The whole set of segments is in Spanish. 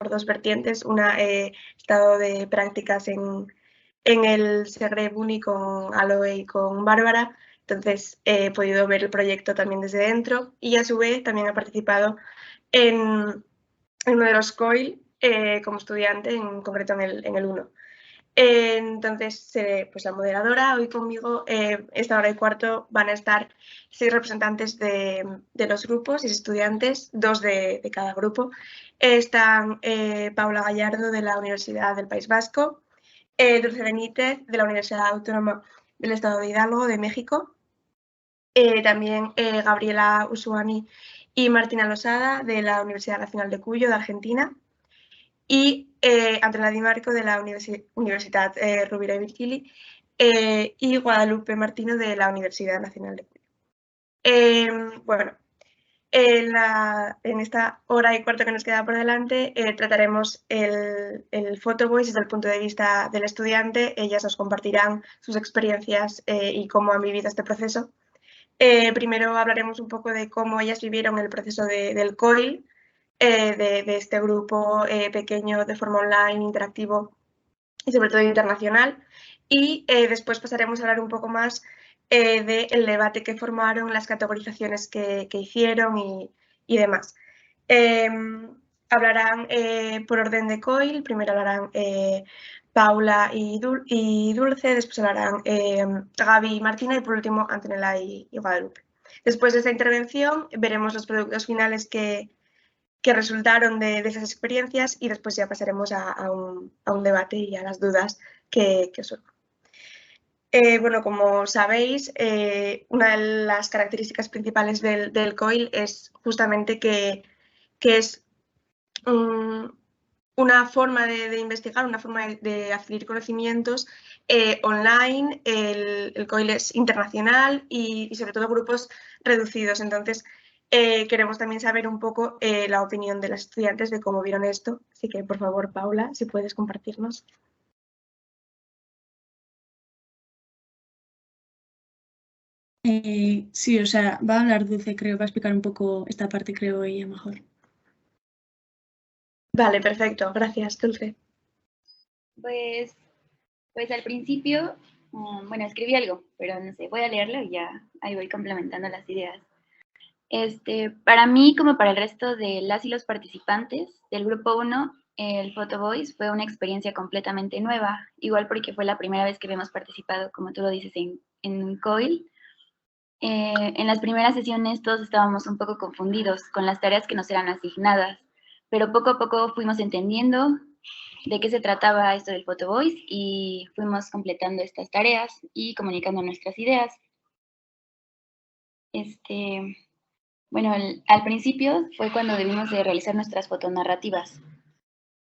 dos vertientes. Una, he estado de prácticas en el Segre Buni con Aloe y con Bárbara, entonces he podido ver el proyecto también desde dentro y a su vez también he participado en uno de los COIL como estudiante, en concreto en el 1. Entonces, seré pues la moderadora. Hoy conmigo, esta hora y cuarto, van a estar 6 representantes de los grupos, 6 estudiantes, 2 de cada grupo. Están Paula Gallardo, de la Universidad del País Vasco, Dulce Benítez, de la Universidad Autónoma del Estado de Hidalgo, de México, también Gabriela Usuani y Martina Losada, de la Universidad Nacional de Cuyo, de Argentina, y Andrea Di Marco, de la Universidad Rovira i Virgili, y Guadalupe Martino, de la Universidad Nacional de Cuyo. Bueno, en esta hora y cuarto que nos queda por delante, trataremos el Photo Voice desde el punto de vista del estudiante. Ellas nos compartirán sus experiencias y cómo han vivido este proceso. Primero hablaremos un poco de cómo ellas vivieron el proceso del COIL, de este grupo pequeño de forma online, interactivo y sobre todo internacional. Y después pasaremos a hablar un poco más del debate que formaron, las categorizaciones que hicieron y demás. Hablarán por orden de COIL. Primero hablarán Paula y Dulce, después hablarán Gaby y Martina y por último Antonella y Guadalupe. Después de esta intervención veremos los productos finales que resultaron de esas experiencias y después ya pasaremos a un debate y a las dudas que surjan. Bueno, como sabéis, una de las características principales del COIL es justamente que es una forma de investigar, una forma de adquirir conocimientos online. El COIL es internacional y sobre todo grupos reducidos. Entonces, queremos también saber un poco la opinión de las estudiantes de cómo vieron esto. Así que, por favor, Paula, si puedes compartirnos. Sí, o sea, va a hablar Dulce, creo, va a explicar un poco esta parte, creo, ella mejor. Vale, perfecto. Gracias, Dulce. Pues al principio, bueno, escribí algo, pero no sé, voy a leerlo y ya ahí voy complementando las ideas. Para mí, como para el resto de las y los participantes del grupo 1, el Photo Voice fue una experiencia completamente nueva, igual porque fue la primera vez que habíamos participado, como tú lo dices, en COIL. En las primeras sesiones todos estábamos un poco confundidos con las tareas que nos eran asignadas, pero poco a poco fuimos entendiendo de qué se trataba esto del Photo Voice y fuimos completando estas tareas y comunicando nuestras ideas. Bueno, al principio fue cuando debimos de realizar nuestras fotonarrativas.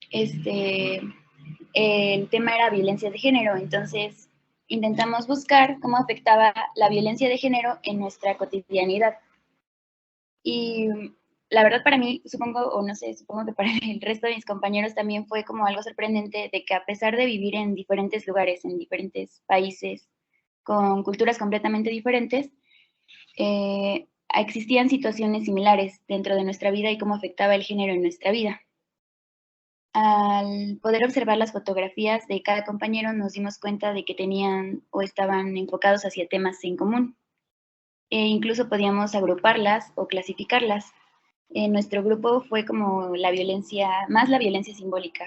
El tema era violencia de género, entonces intentamos buscar cómo afectaba la violencia de género en nuestra cotidianidad. Y la verdad para mí, supongo, o no sé, supongo que para el resto de mis compañeros también fue como algo sorprendente de que a pesar de vivir en diferentes lugares, en diferentes países, con culturas completamente diferentes, existían situaciones similares dentro de nuestra vida y cómo afectaba el género en nuestra vida. Al poder observar las fotografías de cada compañero nos dimos cuenta de que tenían o estaban enfocados hacia temas en común. Incluso podíamos agruparlas o clasificarlas. En nuestro grupo fue como la violencia simbólica,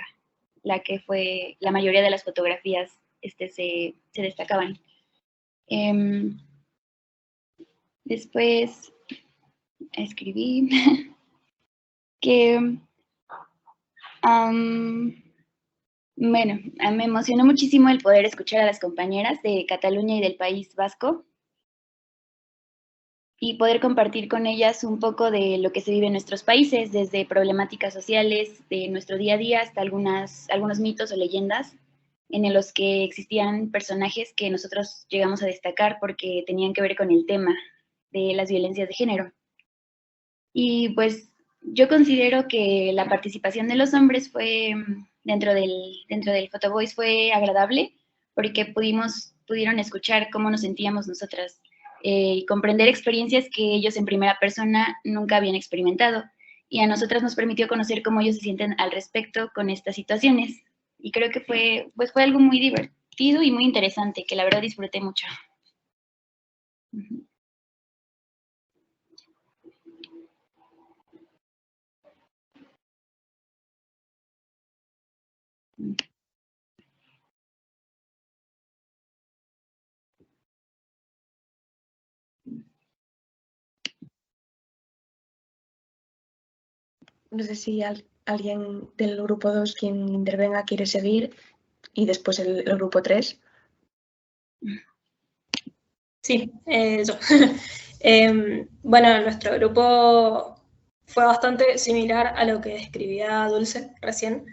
la que fue, la mayoría de las fotografías se destacaban. Después escribí que, bueno, me emocionó muchísimo el poder escuchar a las compañeras de Cataluña y del País Vasco y poder compartir con ellas un poco de lo que se vive en nuestros países, desde problemáticas sociales de nuestro día a día hasta algunos mitos o leyendas en los que existían personajes que nosotros llegamos a destacar porque tenían que ver con el tema de las violencias de género. Y pues yo considero que la participación de los hombres fue, dentro del Photo Voice fue agradable porque pudieron escuchar cómo nos sentíamos nosotras y comprender experiencias que ellos en primera persona nunca habían experimentado. y a nosotras nos permitió conocer cómo ellos se sienten al respecto con estas situaciones. Y creo que fue algo muy divertido y muy interesante, que la verdad disfruté mucho. No sé si alguien del grupo 2, quien intervenga, quiere seguir y después el grupo 3. Sí, yo. Bueno, nuestro grupo fue bastante similar a lo que describía Dulce recién.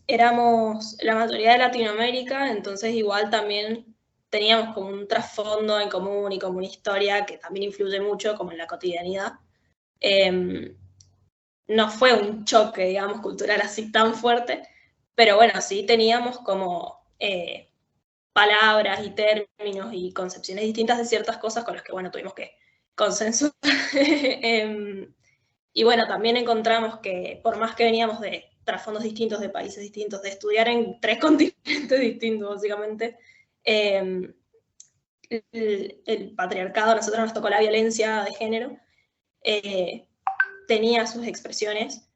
Éramos la mayoría de Latinoamérica, entonces igual también teníamos como un trasfondo en común y como una historia que también influye mucho como en la cotidianidad. No fue un choque, digamos, cultural así tan fuerte, pero bueno, sí teníamos como palabras y términos y concepciones distintas de ciertas cosas con las que, bueno, tuvimos que consensuar. Y bueno, también encontramos que por más que veníamos de trasfondos distintos, de países distintos, de estudiar en 3 continentes distintos, básicamente, el patriarcado, a nosotros nos tocó la violencia de género, tenía sus expresiones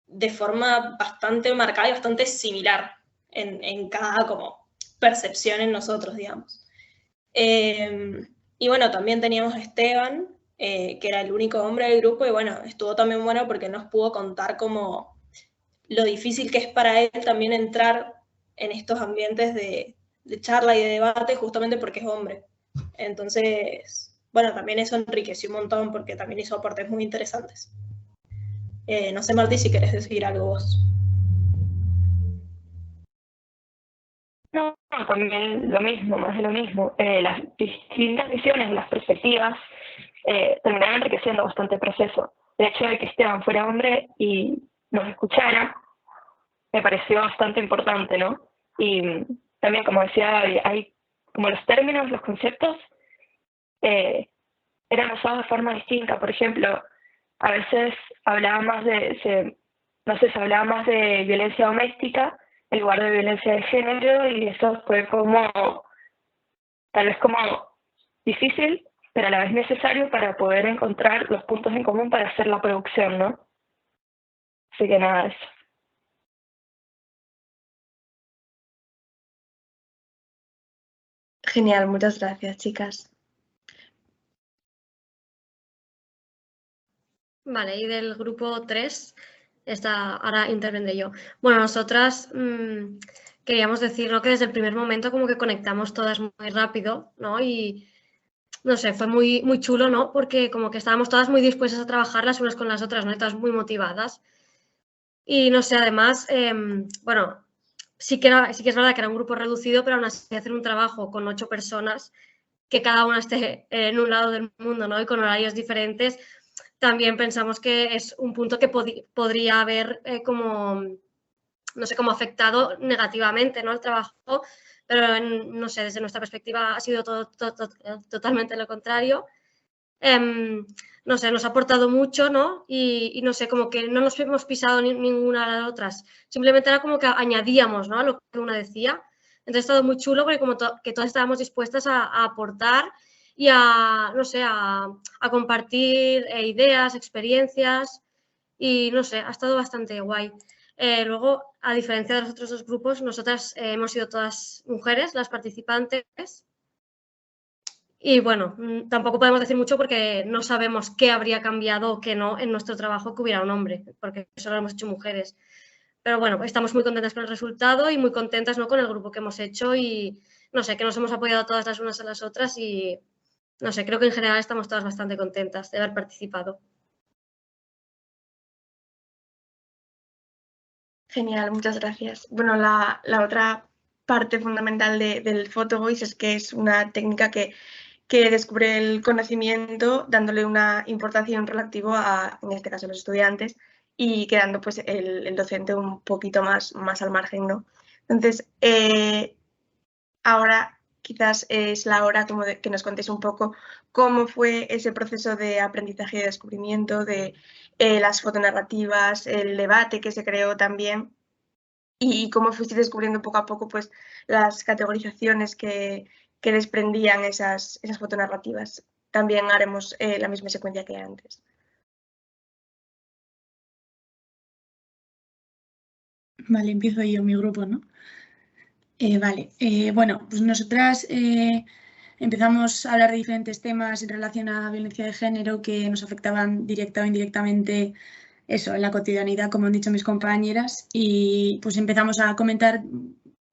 de forma bastante marcada y bastante similar en cada como percepción en nosotros, digamos. Y bueno, también teníamos a Esteban, que era el único hombre del grupo, y bueno, estuvo también bueno porque nos pudo contar como lo difícil que es para él también entrar en estos ambientes de charla y de debate justamente porque es hombre. Entonces, bueno, también eso enriqueció un montón porque también hizo aportes muy interesantes. No sé, Martí, si querés decir algo vos. No, también lo mismo, más de lo mismo. Las distintas visiones, las perspectivas, terminaron enriqueciendo bastante el proceso. El hecho de que Esteban fuera hombre y nos escuchara, me pareció bastante importante, ¿no? Y también, como decía Gaby, hay como los términos, los conceptos, eran usados de forma distinta. Por ejemplo, a veces hablaba más se hablaba más de violencia doméstica en lugar de violencia de género, y eso fue como, tal vez como difícil, pero a la vez necesario para poder encontrar los puntos en común para hacer la producción, ¿no? Así que nada, eso. Genial, muchas gracias, chicas. Vale, y del grupo 3, ahora intervendré yo. Bueno, nosotras queríamos decir, ¿no?, que desde el primer momento como que conectamos todas muy rápido, ¿no? Y no sé, fue muy, muy chulo, ¿no? Porque como que estábamos todas muy dispuestas a trabajar las unas con las otras, ¿no? Y todas muy motivadas. Y no sé, además, bueno, sí que es verdad que era un grupo reducido, pero aún así hacer un trabajo con 8 personas, que cada una esté en un lado del mundo, ¿no? Y con horarios diferentes, también pensamos que es un punto que podría haber como, no sé, como afectado negativamente, ¿no?, el trabajo, pero no sé, desde nuestra perspectiva ha sido totalmente lo contrario. No sé, nos ha aportado mucho, ¿no? Y no sé, como que no nos hemos pisado ninguna de las otras. Simplemente era como que añadíamos, ¿no?, a lo que una decía. Entonces ha estado muy chulo porque como que todas estábamos dispuestas a aportar y a, no sé, a compartir ideas, experiencias, y no sé, ha estado bastante guay. Luego, a diferencia de los otros 2 grupos, nosotras hemos sido todas mujeres las participantes. Y bueno, tampoco podemos decir mucho porque no sabemos qué habría cambiado o qué no en nuestro trabajo que hubiera un hombre, porque eso lo hemos hecho mujeres. Pero bueno, estamos muy contentas con el resultado y muy contentas, ¿no?, con el grupo que hemos hecho, y no sé, que nos hemos apoyado todas las unas a las otras, y no sé, creo que en general estamos todas bastante contentas de haber participado. Genial, muchas gracias. Bueno, la otra parte fundamental del photo voice es que es una técnica que descubre el conocimiento dándole una importancia y un relativo a, en este caso, los estudiantes, y quedando pues el docente un poquito más al margen, ¿no? Entonces, ahora quizás es la hora como de que nos contéis un poco cómo fue ese proceso de aprendizaje y de descubrimiento de las fotonarrativas, el debate que se creó también y cómo fuisteis descubriendo poco a poco pues, las categorizaciones que desprendían esas fotonarrativas. También haremos la misma secuencia que antes. Vale, empiezo yo mi grupo, ¿no? Vale, bueno, pues nosotras empezamos a hablar de diferentes temas en relación a violencia de género que nos afectaban directa o indirectamente eso, en la cotidianidad, como han dicho mis compañeras, y pues empezamos a comentar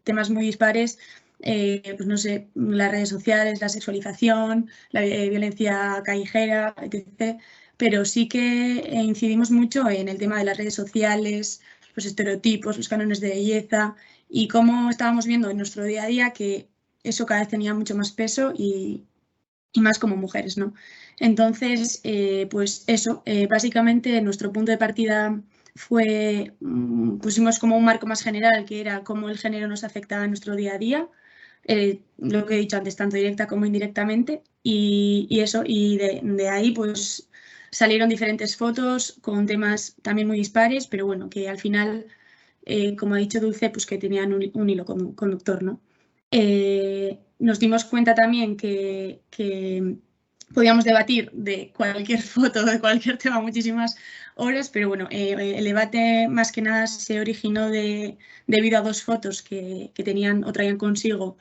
temas muy dispares, pues no sé, las redes sociales, la sexualización, la violencia callejera, etc. Pero sí que incidimos mucho en el tema de las redes sociales, los estereotipos, los cánones de belleza y cómo estábamos viendo en nuestro día a día que eso cada vez tenía mucho más peso y más como mujeres, ¿no? Entonces, pues eso, básicamente nuestro punto de partida fue, pusimos como un marco más general, que era cómo el género nos afectaba en nuestro día a día, lo que he dicho antes, tanto directa como indirectamente, y eso, y de ahí pues salieron diferentes fotos con temas también muy dispares, pero bueno, que al final, como ha dicho Dulce, pues que tenían un hilo conductor, ¿no? Nos dimos cuenta también que podíamos debatir de cualquier foto, de cualquier tema, muchísimas horas, pero bueno, el debate más que nada se originó debido a dos fotos que tenían o traían consigo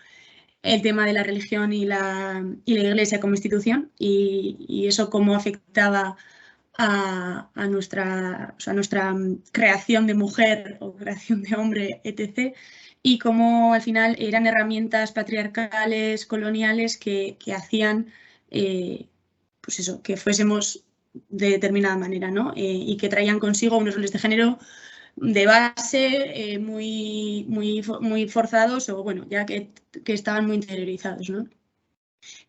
el tema de la religión y la Iglesia como institución y eso cómo afectaba a nuestra creación de mujer o creación de hombre, etc. Y cómo al final eran herramientas patriarcales, coloniales, que hacían pues eso, que fuésemos de determinada manera, ¿no? Y que traían consigo unos roles de género de base muy forzados o, bueno, ya que estaban muy interiorizados, ¿no?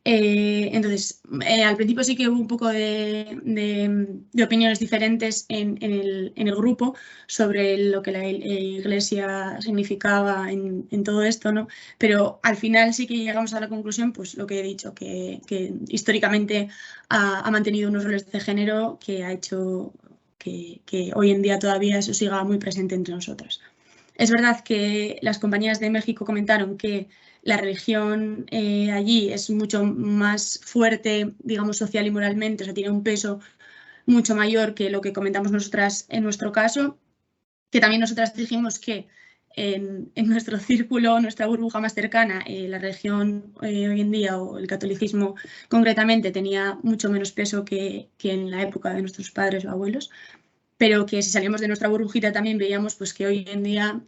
Entonces, al principio sí que hubo un poco de opiniones diferentes en el grupo sobre lo que la Iglesia significaba en todo esto, ¿no? Pero al final sí que llegamos a la conclusión, pues lo que he dicho, que históricamente ha mantenido unos roles de género que ha hecho que hoy en día todavía eso siga muy presente entre nosotras. Es verdad que las compañeras de México comentaron que la religión allí es mucho más fuerte, digamos, social y moralmente, o sea, tiene un peso mucho mayor que lo que comentamos nosotras en nuestro caso, que también nosotras dijimos que en nuestro círculo, nuestra burbuja más cercana, la religión hoy en día o el catolicismo concretamente tenía mucho menos peso que en la época de nuestros padres o abuelos, pero que si salimos de nuestra burbujita también veíamos pues, que hoy en día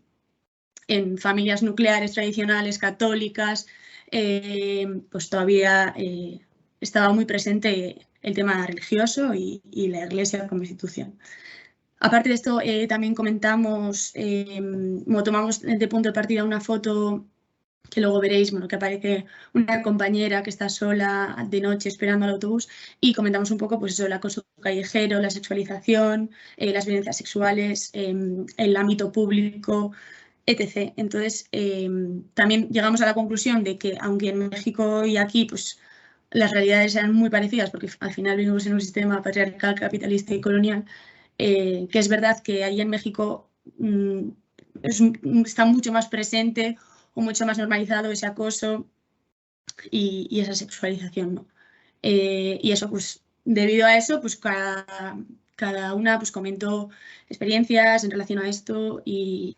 en familias nucleares tradicionales católicas, pues todavía estaba muy presente el tema religioso y la Iglesia como institución. Aparte de esto, también comentamos, tomamos de punto de partida una foto que luego veréis, bueno, que aparece una compañera que está sola de noche esperando al autobús y comentamos un poco pues eso, el acoso callejero, la sexualización, las violencias sexuales, el ámbito público, etc. Entonces, también llegamos a la conclusión de que aunque en México y aquí pues las realidades eran muy parecidas porque al final vivimos en un sistema patriarcal, capitalista y colonial, que es verdad que ahí en México está mucho más presente o mucho más normalizado ese acoso y esa sexualización, ¿no? Y eso, pues, debido a eso, pues cada una pues, comentó experiencias en relación a esto y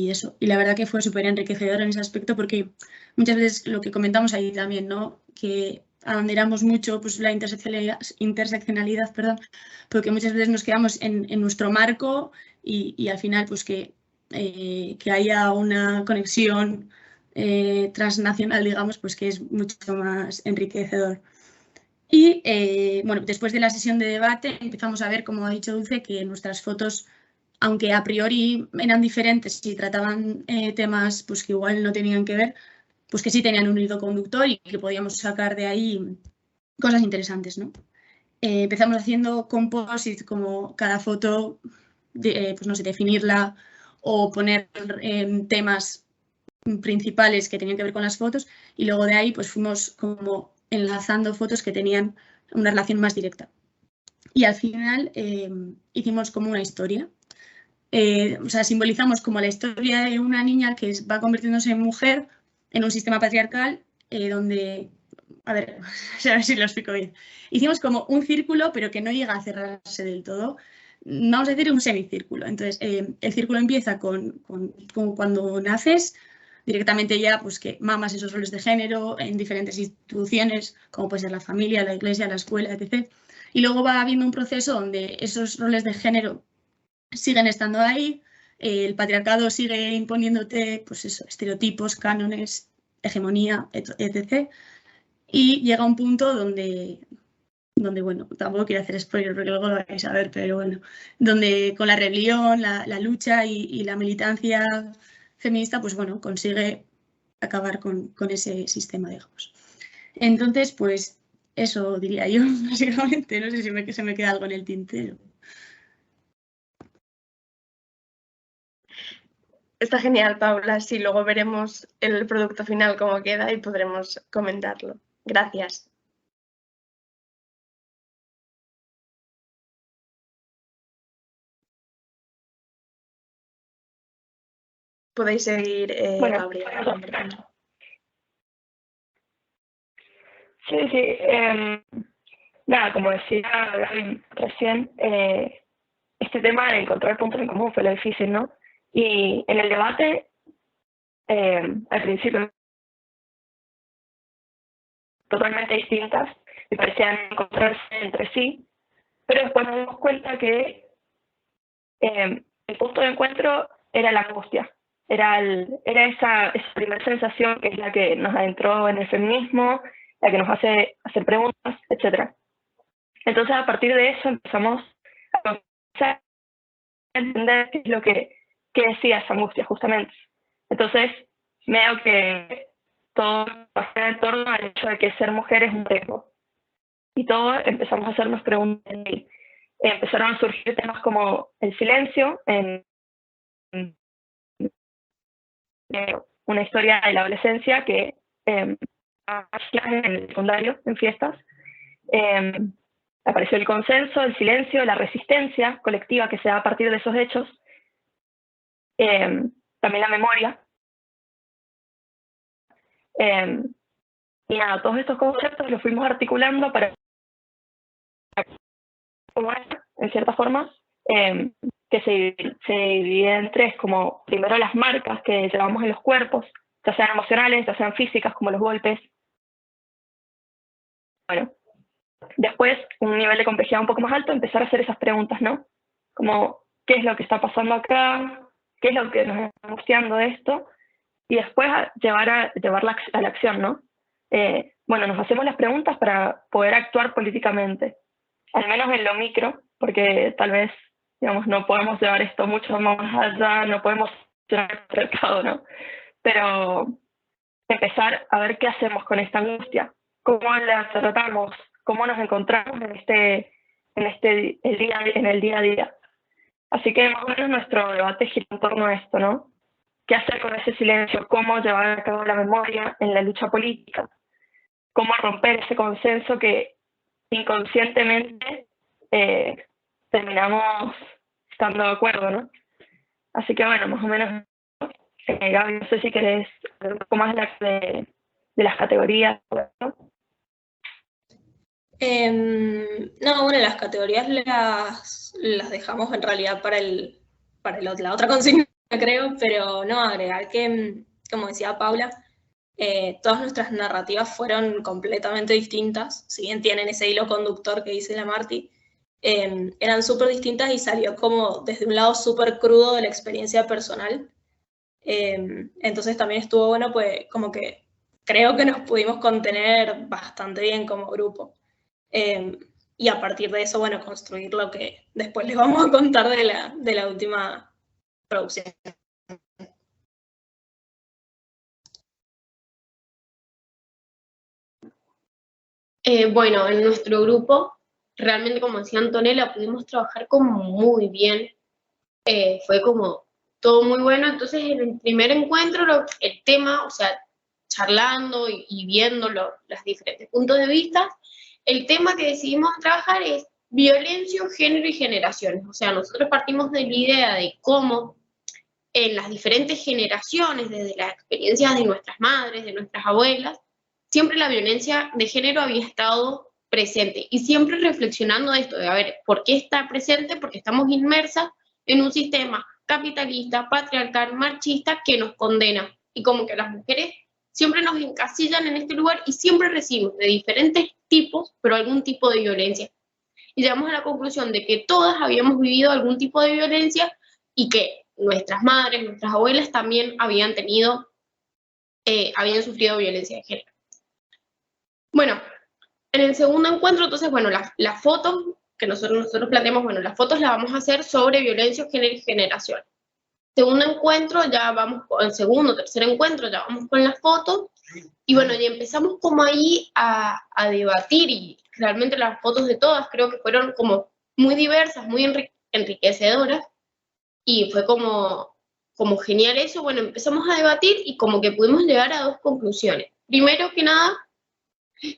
eso. Y la verdad que fue súper enriquecedor en ese aspecto porque muchas veces lo que comentamos ahí también, ¿no? Que abanderamos mucho pues, la interseccionalidad, perdón, porque muchas veces nos quedamos en nuestro marco y al final pues que haya una conexión transnacional, digamos, pues que es mucho más enriquecedor. Y bueno, después de la sesión de debate empezamos a ver, como ha dicho Dulce, que nuestras fotos, aunque a priori eran diferentes y trataban temas pues, que igual no tenían que ver, pues que sí tenían un hilo conductor y que podíamos sacar de ahí cosas interesantes, ¿no? Empezamos haciendo composite, como cada foto, pues no sé, definirla o poner temas principales que tenían que ver con las fotos y luego de ahí pues fuimos como enlazando fotos que tenían una relación más directa. Y al final hicimos como una historia. O sea, simbolizamos como la historia de una niña que va convirtiéndose en mujer en un sistema patriarcal donde, a ver si lo explico bien. Hicimos como un círculo, pero que no llega a cerrarse del todo. Vamos a decir un semicírculo. Entonces, el círculo empieza con cuando naces, directamente ya pues que mamas esos roles de género en diferentes instituciones, como puede ser la familia, la iglesia, la escuela, etc. Y luego va habiendo un proceso donde esos roles de género siguen estando ahí, el patriarcado sigue imponiéndote pues eso, estereotipos, cánones, hegemonía, etc. Y llega un punto donde, bueno, tampoco quiero hacer spoiler porque luego lo vais a ver, pero bueno, donde con la rebelión, la lucha y la militancia feminista, pues bueno, consigue acabar con ese sistema, digamos. Entonces, pues eso diría yo, básicamente. No sé si se me queda algo en el tintero. Está genial, Paula. Sí, luego veremos el producto final cómo queda y podremos comentarlo. Gracias. Podéis seguir, Gabriela. Sí. Nada, como decía Gaby recién, este tema de encontrar puntos en común fue lo difícil, ¿no? Y en el debate, al principio, totalmente distintas y parecían encontrarse entre sí, pero después nos dimos cuenta que el punto de encuentro era la angustia, era esa primera sensación que es la que nos adentró en el feminismo, la que nos hace hacer preguntas, etc. Entonces, a partir de eso empezamos a entender qué es lo que decía esa angustia, justamente. Entonces, veo que todo pasa en torno al hecho de que ser mujer es un riesgo. Y todos empezamos a hacernos preguntas. Empezaron a surgir temas como el silencio, en una historia de la adolescencia que en el secundario, en fiestas, apareció el consenso, el silencio, la resistencia colectiva que se da a partir de esos hechos, también la memoria. Y nada, todos estos conceptos los fuimos articulando para, en cierta forma, que se divide en tres, como primero las marcas que llevamos en los cuerpos, ya sean emocionales, ya sean físicas, como los golpes. Bueno, después, un nivel de complejidad un poco más alto, empezar a hacer esas preguntas, ¿no? Como, ¿qué es lo que está pasando acá? ¿Qué es lo que nos está angustiando esto? Y después llevarla a la acción, ¿no? Bueno, nos hacemos las preguntas para poder actuar políticamente, al menos en lo micro, porque tal vez, digamos, no podemos llevar esto mucho más allá, no podemos llevar el mercado, ¿no? Pero empezar a ver qué hacemos con esta angustia, cómo la tratamos, cómo nos encontramos en el día a día. Así que más o menos nuestro debate gira en torno a esto, ¿no? ¿Qué hacer con ese silencio? ¿Cómo llevar a cabo la memoria en la lucha política? ¿Cómo romper ese consenso que inconscientemente terminamos estando de acuerdo, ¿no? Así que bueno, más o menos, Gaby, no sé si querés hablar un poco más de las categorías, ¿no? No, bueno, las categorías las dejamos en realidad para la otra consigna, creo, pero no, agregar que, como decía Paula, todas nuestras narrativas fueron completamente distintas, si bien tienen ese hilo conductor que dice la Marti, eran súper distintas y salió como desde un lado súper crudo de la experiencia personal. Entonces también estuvo bueno, pues como que creo que nos pudimos contener bastante bien como grupo. Y a partir de eso, bueno, construir lo que después les vamos a contar de la última producción. Bueno, en nuestro grupo, realmente como decía Antonella, pudimos trabajar como muy bien. Fue como todo muy bueno. Entonces, en el primer encuentro, el tema, o sea, charlando y viendo los diferentes puntos de vista, el tema que decidimos trabajar es violencia, género y generaciones. O sea, nosotros partimos de la idea de cómo en las diferentes generaciones, desde las experiencias de nuestras madres, de nuestras abuelas, siempre la violencia de género había estado presente y siempre reflexionando esto de, a ver, ¿por qué está presente? Porque estamos inmersas en un sistema capitalista, patriarcal, machista que nos condena y como que las mujeres siempre nos encasillan en este lugar y siempre recibimos de diferentes tipos, pero algún tipo de violencia. Y llegamos a la conclusión de que todas habíamos vivido algún tipo de violencia y que nuestras madres, nuestras abuelas también habían sufrido violencia de género. Bueno, en el segundo encuentro, entonces, bueno, las fotos que nosotros planteamos, bueno, las fotos las vamos a hacer sobre violencia, género y generación. Segundo encuentro, ya vamos con el segundo, tercer encuentro, ya vamos con las fotos, y bueno, y empezamos como ahí a debatir, y realmente las fotos de todas creo que fueron como muy diversas, muy enriquecedoras, y fue como genial eso. Bueno, empezamos a debatir y como que pudimos llegar a dos conclusiones. Primero que nada,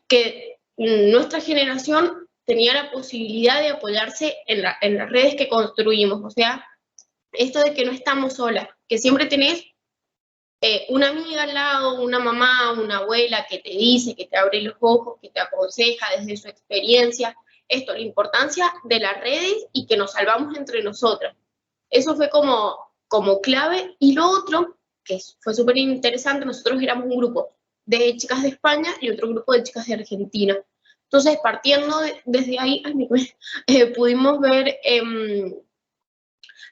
que nuestra generación tenía la posibilidad de apoyarse en las redes que construimos, o sea, esto de que no estamos solas, que siempre tenés una amiga al lado, una mamá, una abuela que te dice, que te abre los ojos, que te aconseja desde su experiencia, esto, la importancia de las redes y que nos salvamos entre nosotras. Eso fue como clave. Y lo otro, que fue súper interesante, nosotros éramos un grupo de chicas de España y otro grupo de chicas de Argentina. Entonces, partiendo desde ahí, pudimos ver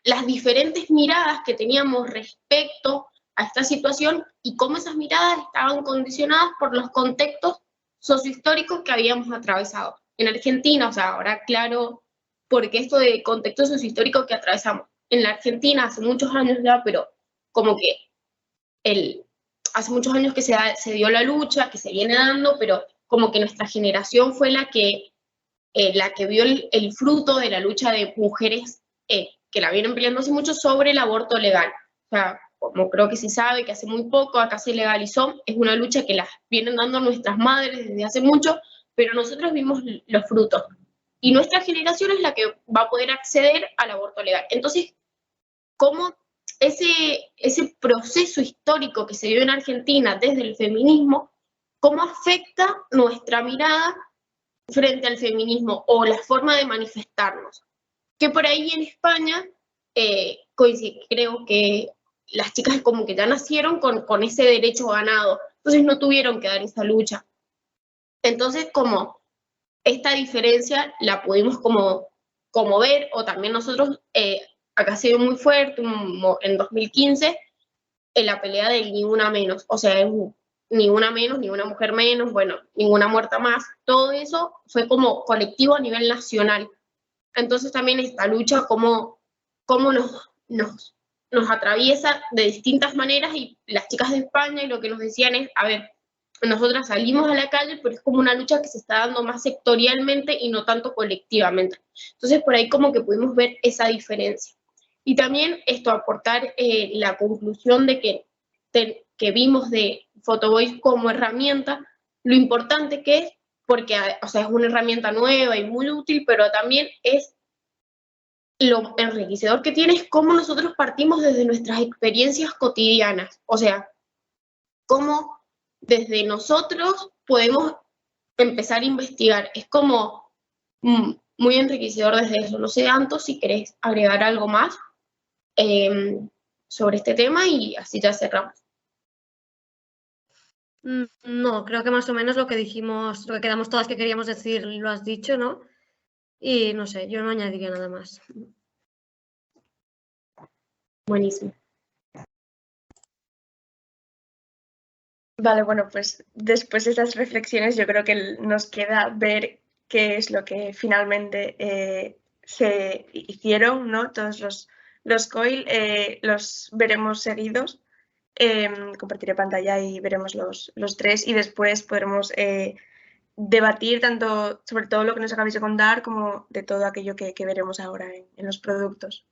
las diferentes miradas que teníamos respecto a esta situación y cómo esas miradas estaban condicionadas por los contextos sociohistóricos que habíamos atravesado. En Argentina, o sea, ahora claro, porque esto de contexto sociohistórico que atravesamos. En la Argentina hace muchos años ya, pero como que hace muchos años que se dio la lucha, que se viene dando, pero como que nuestra generación fue la que vio el fruto de la lucha de mujeres que la vienen peleando hace mucho sobre el aborto legal. O sea, como creo que se sabe que hace muy poco acá se legalizó, es una lucha que las vienen dando nuestras madres desde hace mucho, pero nosotros vimos los frutos. Y nuestra generación es la que va a poder acceder al aborto legal. Entonces, ¿cómo ese proceso histórico que se dio en Argentina desde el feminismo, cómo afecta nuestra mirada frente al feminismo o la forma de manifestarnos? Que por ahí en España, creo que las chicas como que ya nacieron con ese derecho ganado, entonces no tuvieron que dar esa lucha. Entonces, como esta diferencia la pudimos como ver, o también nosotros, acá se dio muy fuerte en 2015, en la pelea del ni una menos, o sea, ni una menos, ni una mujer menos, bueno, ninguna muerta más, todo eso fue como colectivo a nivel nacional. Entonces también esta lucha cómo nos atraviesa de distintas maneras, y las chicas de España y lo que nos decían es, a ver, nosotras salimos a la calle, pero es como una lucha que se está dando más sectorialmente y no tanto colectivamente. Entonces por ahí como que pudimos ver esa diferencia. Y también esto, aportar la conclusión de que vimos de Photovoice como herramienta, lo importante que es, porque, o sea, es una herramienta nueva y muy útil, pero también es lo enriquecedor que tiene, es cómo nosotros partimos desde nuestras experiencias cotidianas, o sea, cómo desde nosotros podemos empezar a investigar. Es como muy enriquecedor desde eso. No sé, Anto, si querés agregar algo más sobre este tema y así ya cerramos. No, creo que más o menos lo que dijimos, lo que quedamos todas que queríamos decir, lo has dicho, ¿no? Y no sé, yo no añadiría nada más. Buenísimo. Vale, bueno, pues después de estas reflexiones yo creo que nos queda ver qué es lo que finalmente se hicieron, ¿no? Todos los COIL, los veremos seguidos. Compartiré pantalla y veremos los tres, y después podremos debatir tanto sobre todo lo que nos acabáis de contar como de todo aquello que veremos ahora en los productos.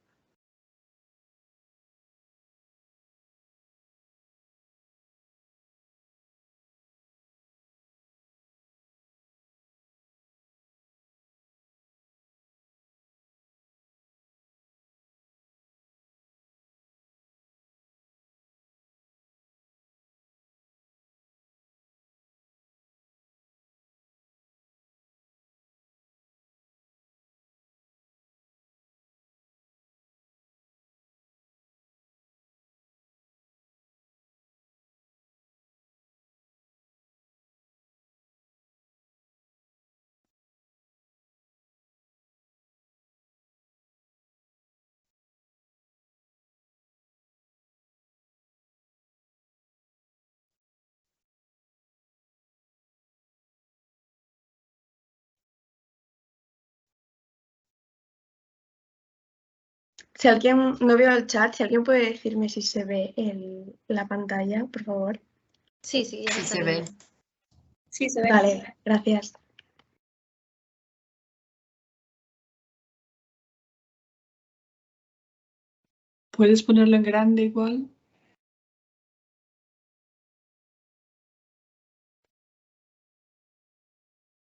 Si alguien, no veo el chat, si alguien puede decirme si se ve la pantalla, por favor. Sí, sí, ya Sí está se ve. viendo. Sí, se ve. Vale, gracias. ¿Puedes ponerlo en grande igual?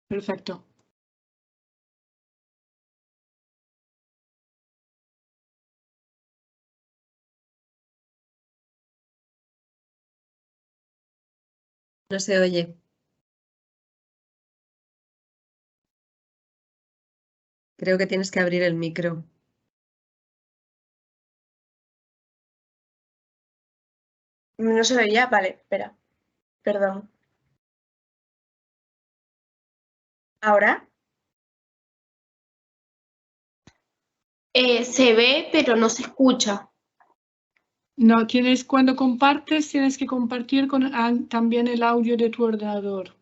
Perfecto. No se oye. Creo que tienes que abrir el micro. ¿No se veía? Vale, espera. Perdón. ¿Ahora? Se ve, pero no se escucha. No, cuando compartes, tienes que compartir también el audio de tu ordenador.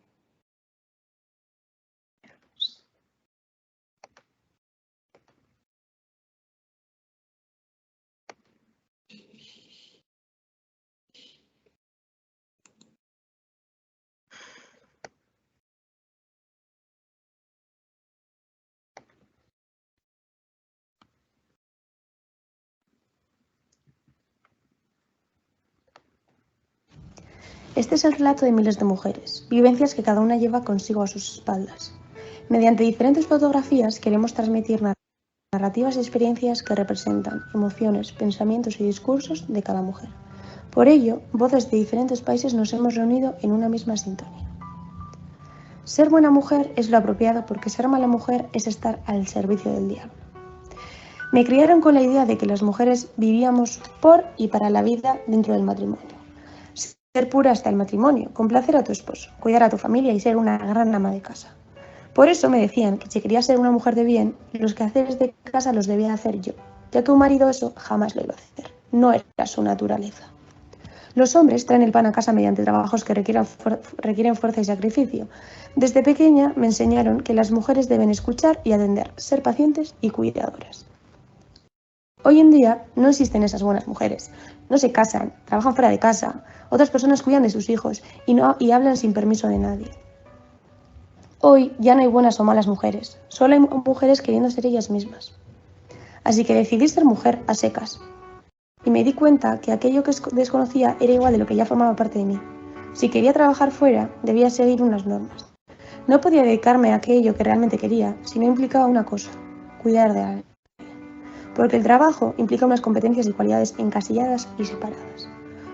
Este es el relato de miles de mujeres, vivencias que cada una lleva consigo a sus espaldas. Mediante diferentes fotografías queremos transmitir narrativas y experiencias que representan emociones, pensamientos y discursos de cada mujer. Por ello, voces de diferentes países nos hemos reunido en una misma sintonía. Ser buena mujer es lo apropiado porque ser mala mujer es estar al servicio del diablo. Me criaron con la idea de que las mujeres vivíamos por y para la vida dentro del matrimonio. Ser pura hasta el matrimonio, complacer a tu esposo, cuidar a tu familia y ser una gran ama de casa. Por eso me decían que si quería ser una mujer de bien, los quehaceres de casa los debía hacer yo, ya que un marido eso jamás lo iba a hacer. No era su naturaleza. Los hombres traen el pan a casa mediante trabajos que requieren fuerza y sacrificio. Desde pequeña me enseñaron que las mujeres deben escuchar y atender, ser pacientes y cuidadoras. Hoy en día no existen esas buenas mujeres. No se casan, trabajan fuera de casa, otras personas cuidan de sus hijos y hablan sin permiso de nadie. Hoy ya no hay buenas o malas mujeres, solo hay mujeres queriendo ser ellas mismas. Así que decidí ser mujer a secas. Y me di cuenta que aquello que desconocía era igual de lo que ya formaba parte de mí. Si quería trabajar fuera, debía seguir unas normas. No podía dedicarme a aquello que realmente quería si no implicaba una cosa, cuidar de alguien. Porque el trabajo implica unas competencias y cualidades encasilladas y separadas.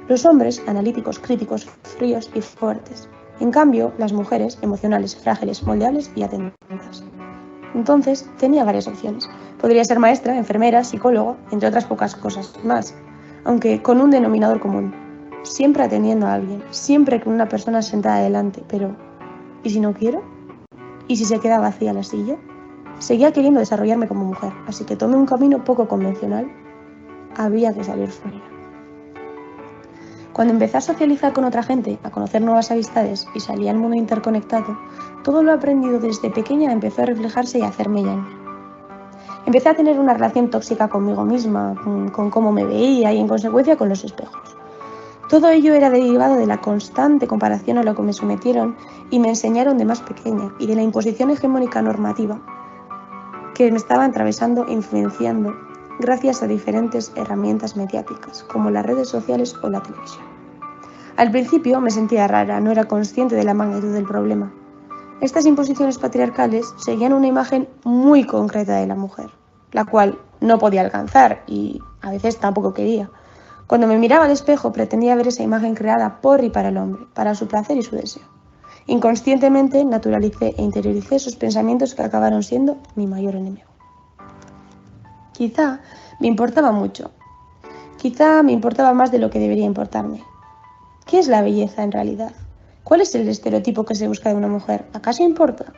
Los hombres, analíticos, críticos, fríos y fuertes. En cambio, las mujeres, emocionales, frágiles, moldeables y atentas. Entonces, tenía varias opciones. Podría ser maestra, enfermera, psicólogo, entre otras pocas cosas más, aunque con un denominador común. Siempre atendiendo a alguien, siempre con una persona sentada delante, pero ¿y si no quiero? ¿Y si se queda vacía la silla? Seguía queriendo desarrollarme como mujer, así que tomé un camino poco convencional. Había que salir fuera. Cuando empecé a socializar con otra gente, a conocer nuevas amistades y salí al mundo interconectado, todo lo aprendido desde pequeña empezó a reflejarse y a hacerme ya en mí. Empecé a tener una relación tóxica conmigo misma, con cómo me veía y en consecuencia con los espejos. Todo ello era derivado de la constante comparación a lo que me sometieron y me enseñaron de más pequeña y de la imposición hegemónica normativa que me estaba atravesando e influenciando gracias a diferentes herramientas mediáticas, como las redes sociales o la televisión. Al principio me sentía rara, no era consciente de la magnitud del problema. Estas imposiciones patriarcales seguían una imagen muy concreta de la mujer, la cual no podía alcanzar y a veces tampoco quería. Cuando me miraba al espejo pretendía ver esa imagen creada por y para el hombre, para su placer y su deseo. Inconscientemente naturalicé e interioricé esos pensamientos que acabaron siendo mi mayor enemigo. Quizá me importaba mucho. Quizá me importaba más de lo que debería importarme. ¿Qué es la belleza en realidad? ¿Cuál es el estereotipo que se busca de una mujer? ¿Acaso importa?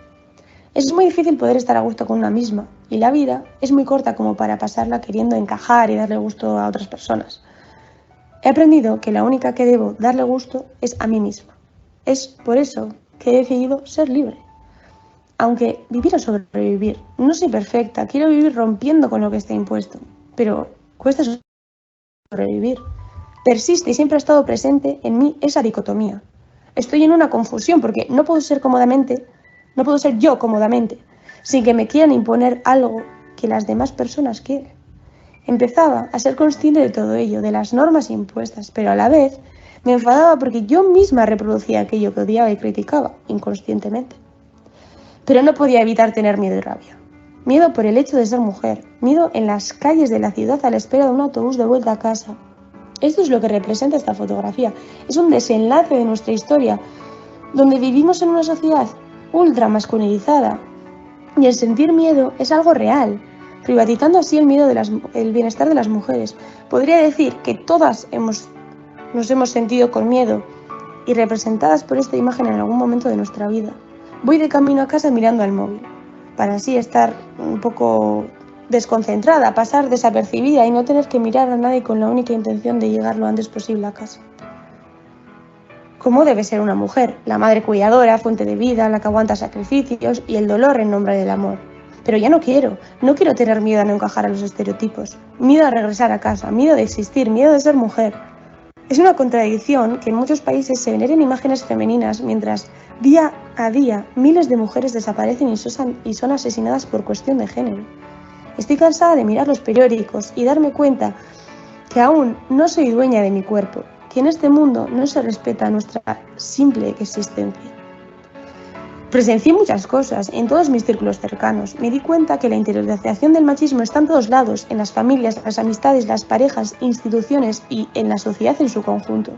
Es muy difícil poder estar a gusto con una misma, y la vida es muy corta como para pasarla queriendo encajar y darle gusto a otras personas. He aprendido que la única que debo darle gusto es a mí misma. Es por eso que he decidido ser libre. Aunque vivir o sobrevivir, no soy perfecta, quiero vivir rompiendo con lo que está impuesto, pero Cuesta sobrevivir. Persiste y siempre ha estado presente en mí esa dicotomía. Estoy en una confusión porque no puedo ser yo cómodamente, sin que me quieran imponer algo que las demás personas quieren. Empezaba a ser consciente de todo ello, de las normas impuestas, pero a la vez me enfadaba porque yo misma reproducía aquello que odiaba y criticaba inconscientemente. Pero no podía evitar tener miedo y rabia. Miedo por el hecho de ser mujer, miedo en las calles de la ciudad a la espera de un autobús de vuelta a casa. Esto es lo que representa esta fotografía. Es un desenlace de nuestra historia, donde vivimos en una sociedad ultra masculinizada y el sentir miedo es algo real, privatizando así el bienestar de las mujeres. Podría decir que todas nos hemos sentido con miedo y representadas por esta imagen en algún momento de nuestra vida. Voy de camino a casa mirando al móvil, para así estar un poco desconcentrada, pasar desapercibida y no tener que mirar a nadie con la única intención de llegar lo antes posible a casa. ¿Cómo debe ser una mujer? La madre cuidadora, fuente de vida, la que aguanta sacrificios y el dolor en nombre del amor. Pero ya no quiero tener miedo a no encajar a los estereotipos, miedo a regresar a casa, miedo de existir, miedo de ser mujer. Es una contradicción que en muchos países se veneren imágenes femeninas mientras día a día miles de mujeres desaparecen y son asesinadas por cuestión de género. Estoy cansada de mirar los periódicos y darme cuenta que aún no soy dueña de mi cuerpo, que en este mundo no se respeta nuestra simple existencia. Presencié muchas cosas en todos mis círculos cercanos. Me di cuenta que la interiorización del machismo está en todos lados, en las familias, las amistades, las parejas, instituciones y en la sociedad en su conjunto.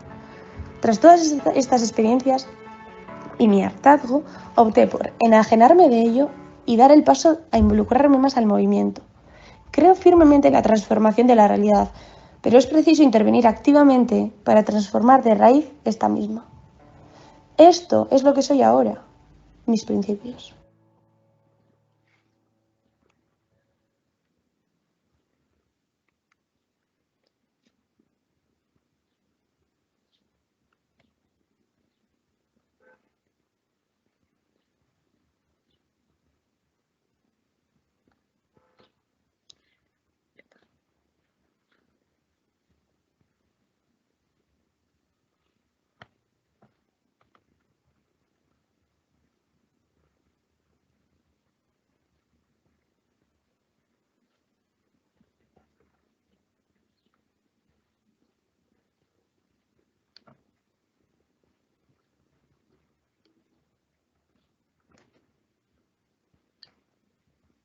Tras todas estas experiencias y mi hartazgo, opté por enajenarme de ello y dar el paso a involucrarme más al movimiento. Creo firmemente en la transformación de la realidad, pero es preciso intervenir activamente para transformar de raíz esta misma. Esto es lo que soy ahora, mis principios.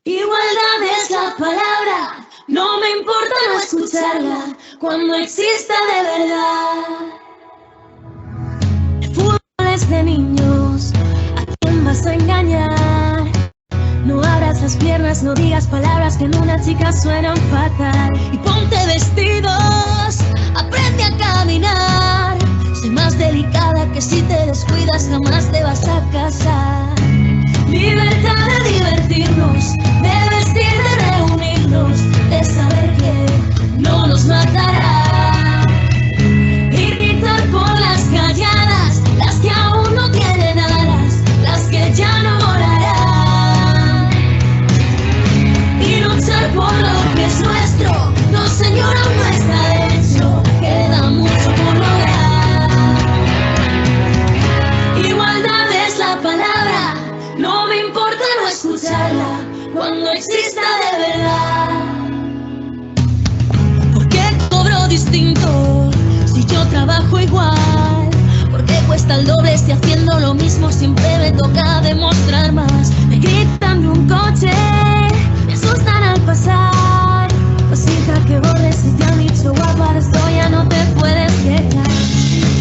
Igualdad es la palabra, no me importa no escucharla cuando exista de verdad. El fútbol es de niños, ¿a quién vas a engañar? No abras las piernas, no digas palabras que en una chica suenan fatal. Y ponte vestidos, aprende a caminar. Sé más delicada que si te descuidas jamás te vas a casar. Libertad de divertirnos, de vestir, de reunirnos, de saber que no nos matará. Y gritar por las calladas, las que aún no tienen alas, las que ya no volarán. Y luchar por lo que es nuestro, no señor, aún no está hecho, queda mucho por lograr. Igualdad es la palabra, no me importa no escucharla cuando exista de verdad. ¿Por qué cobro distinto si yo trabajo igual? ¿Por qué cuesta el doble si haciendo lo mismo siempre me toca demostrar más? Me gritan de un coche, me asustan al pasar. Pues hija que borres si te han dicho guapa, de esto ya no te puedes quejar.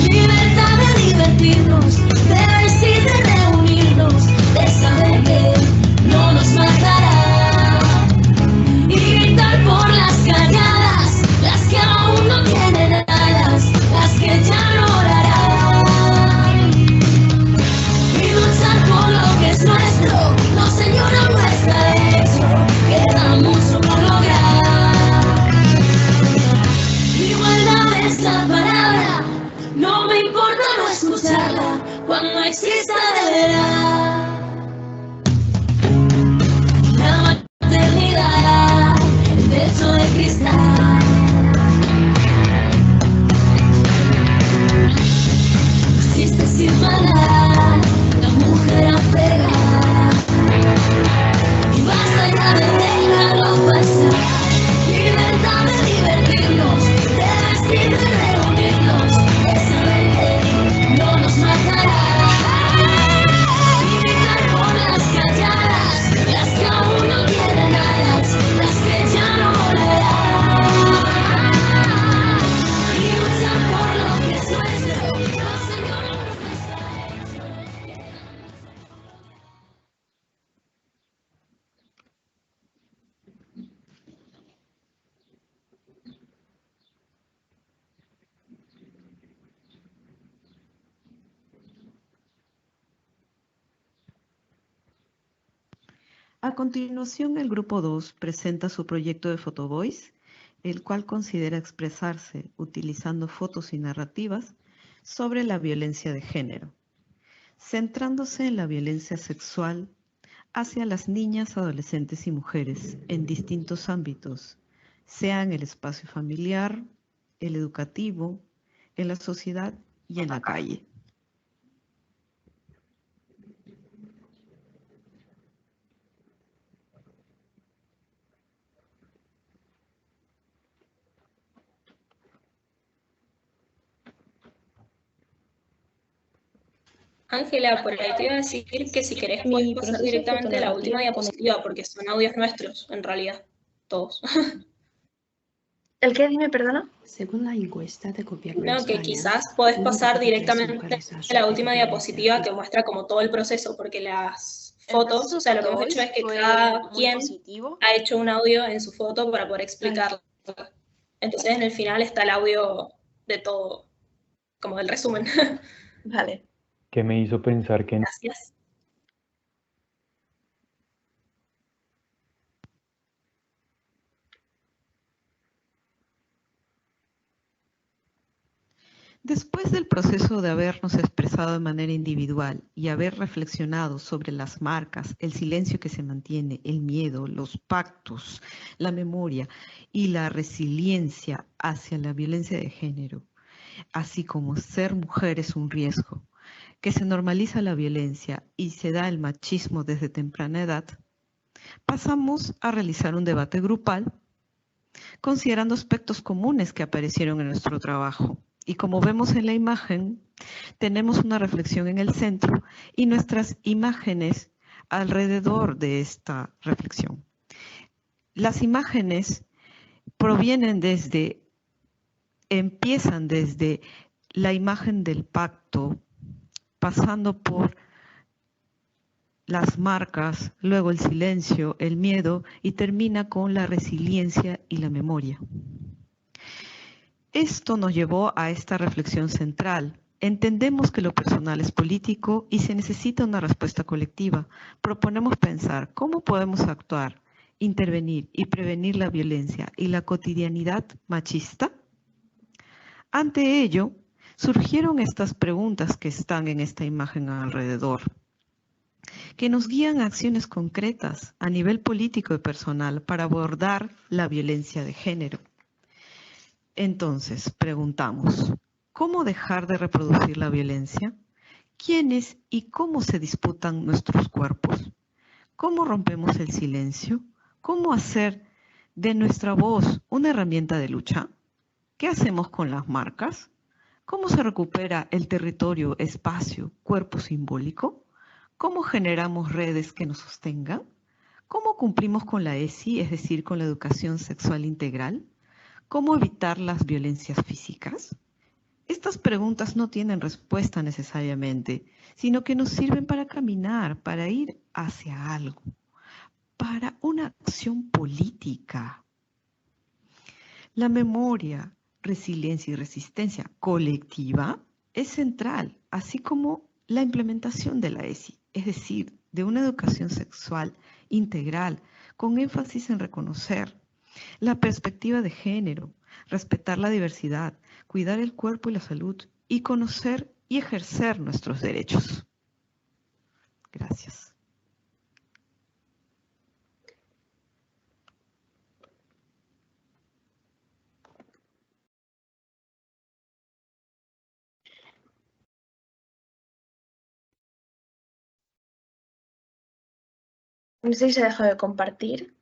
Libertad de divertirnos, de vestir, de reunirnos, de saber que no nos matará. Y gritar por las calladas, las que aún no tienen alas, las que ya no volarán. Y luchar por lo que es nuestro, no señor, aún no está hecho, queda mucho por lograr. Igualdad es la palabra, no me importa no escucharla cuando exista de verdad. La maternidad, el techo de cristal. sin parar, la mujer apegada. Y basta ya de dejarlo pasar. Libertad de divertirnos, de vestir y reunirnos. Esa ley no nos matará. Y gritar por las calladas, las que aún no tienen alas, las que ya no volarán. Y luchar por lo que es nuestro, no Señor, no está hecho. A continuación, el grupo 2 presenta su proyecto de Photovoice, el cual considera expresarse utilizando fotos y narrativas sobre la violencia de género, centrándose en la violencia sexual hacia las niñas, adolescentes y mujeres en distintos ámbitos, sea en el espacio familiar, el educativo, en la sociedad y en la calle. Ángela, por ahí te iba a decir que si querés puedes pasar directamente a la última diapositiva, porque son audios nuestros, en realidad, todos. ¿El qué? Dime, perdona. Según la encuesta de gobierno de No, que España, quizás podés uno de pasar cada 3 directamente mujeres ha a la sufrido última violencia diapositiva que muestra como todo el proceso, porque las fotos, o sea, lo que hemos hecho es que cada quien ha hecho un audio en su foto para poder explicarlo. Entonces en el final está el audio de todo, como del resumen. Vale. Que me hizo pensar que Gracias. Después del proceso de habernos expresado de manera individual y haber reflexionado sobre las marcas, el silencio que se mantiene, el miedo, los pactos, la memoria y la resiliencia hacia la violencia de género, así como ser mujer es un riesgo, que se normaliza la violencia y se da el machismo desde temprana edad, pasamos a realizar un debate grupal considerando aspectos comunes que aparecieron en nuestro trabajo. Y como vemos en la imagen, tenemos una reflexión en el centro y nuestras imágenes alrededor de esta reflexión. Las imágenes empiezan desde la imagen del pacto, pasando por las marcas, luego el silencio, el miedo y termina con la resiliencia y la memoria. Esto nos llevó a esta reflexión central. Entendemos que lo personal es político y se necesita una respuesta colectiva. Proponemos pensar cómo podemos actuar, intervenir y prevenir la violencia y la cotidianidad machista. Ante ello, surgieron estas preguntas que están en esta imagen alrededor, que nos guían a acciones concretas a nivel político y personal para abordar la violencia de género. Entonces, preguntamos, ¿cómo dejar de reproducir la violencia? ¿Quiénes y cómo se disputan nuestros cuerpos? ¿Cómo rompemos el silencio? ¿Cómo hacer de nuestra voz una herramienta de lucha? ¿Qué hacemos con las marcas? ¿Cómo se recupera el territorio, espacio, cuerpo simbólico? ¿Cómo generamos redes que nos sostengan? ¿Cómo cumplimos con la ESI, es decir, con la educación sexual integral? ¿Cómo evitar las violencias físicas? Estas preguntas no tienen respuesta necesariamente, sino que nos sirven para caminar, para ir hacia algo, para una acción política. La memoria, resiliencia y resistencia colectiva es central, así como la implementación de la ESI, es decir, de una educación sexual integral, con énfasis en reconocer la perspectiva de género, respetar la diversidad, cuidar el cuerpo y la salud y conocer y ejercer nuestros derechos. Gracias. No sé si se dejó de compartir.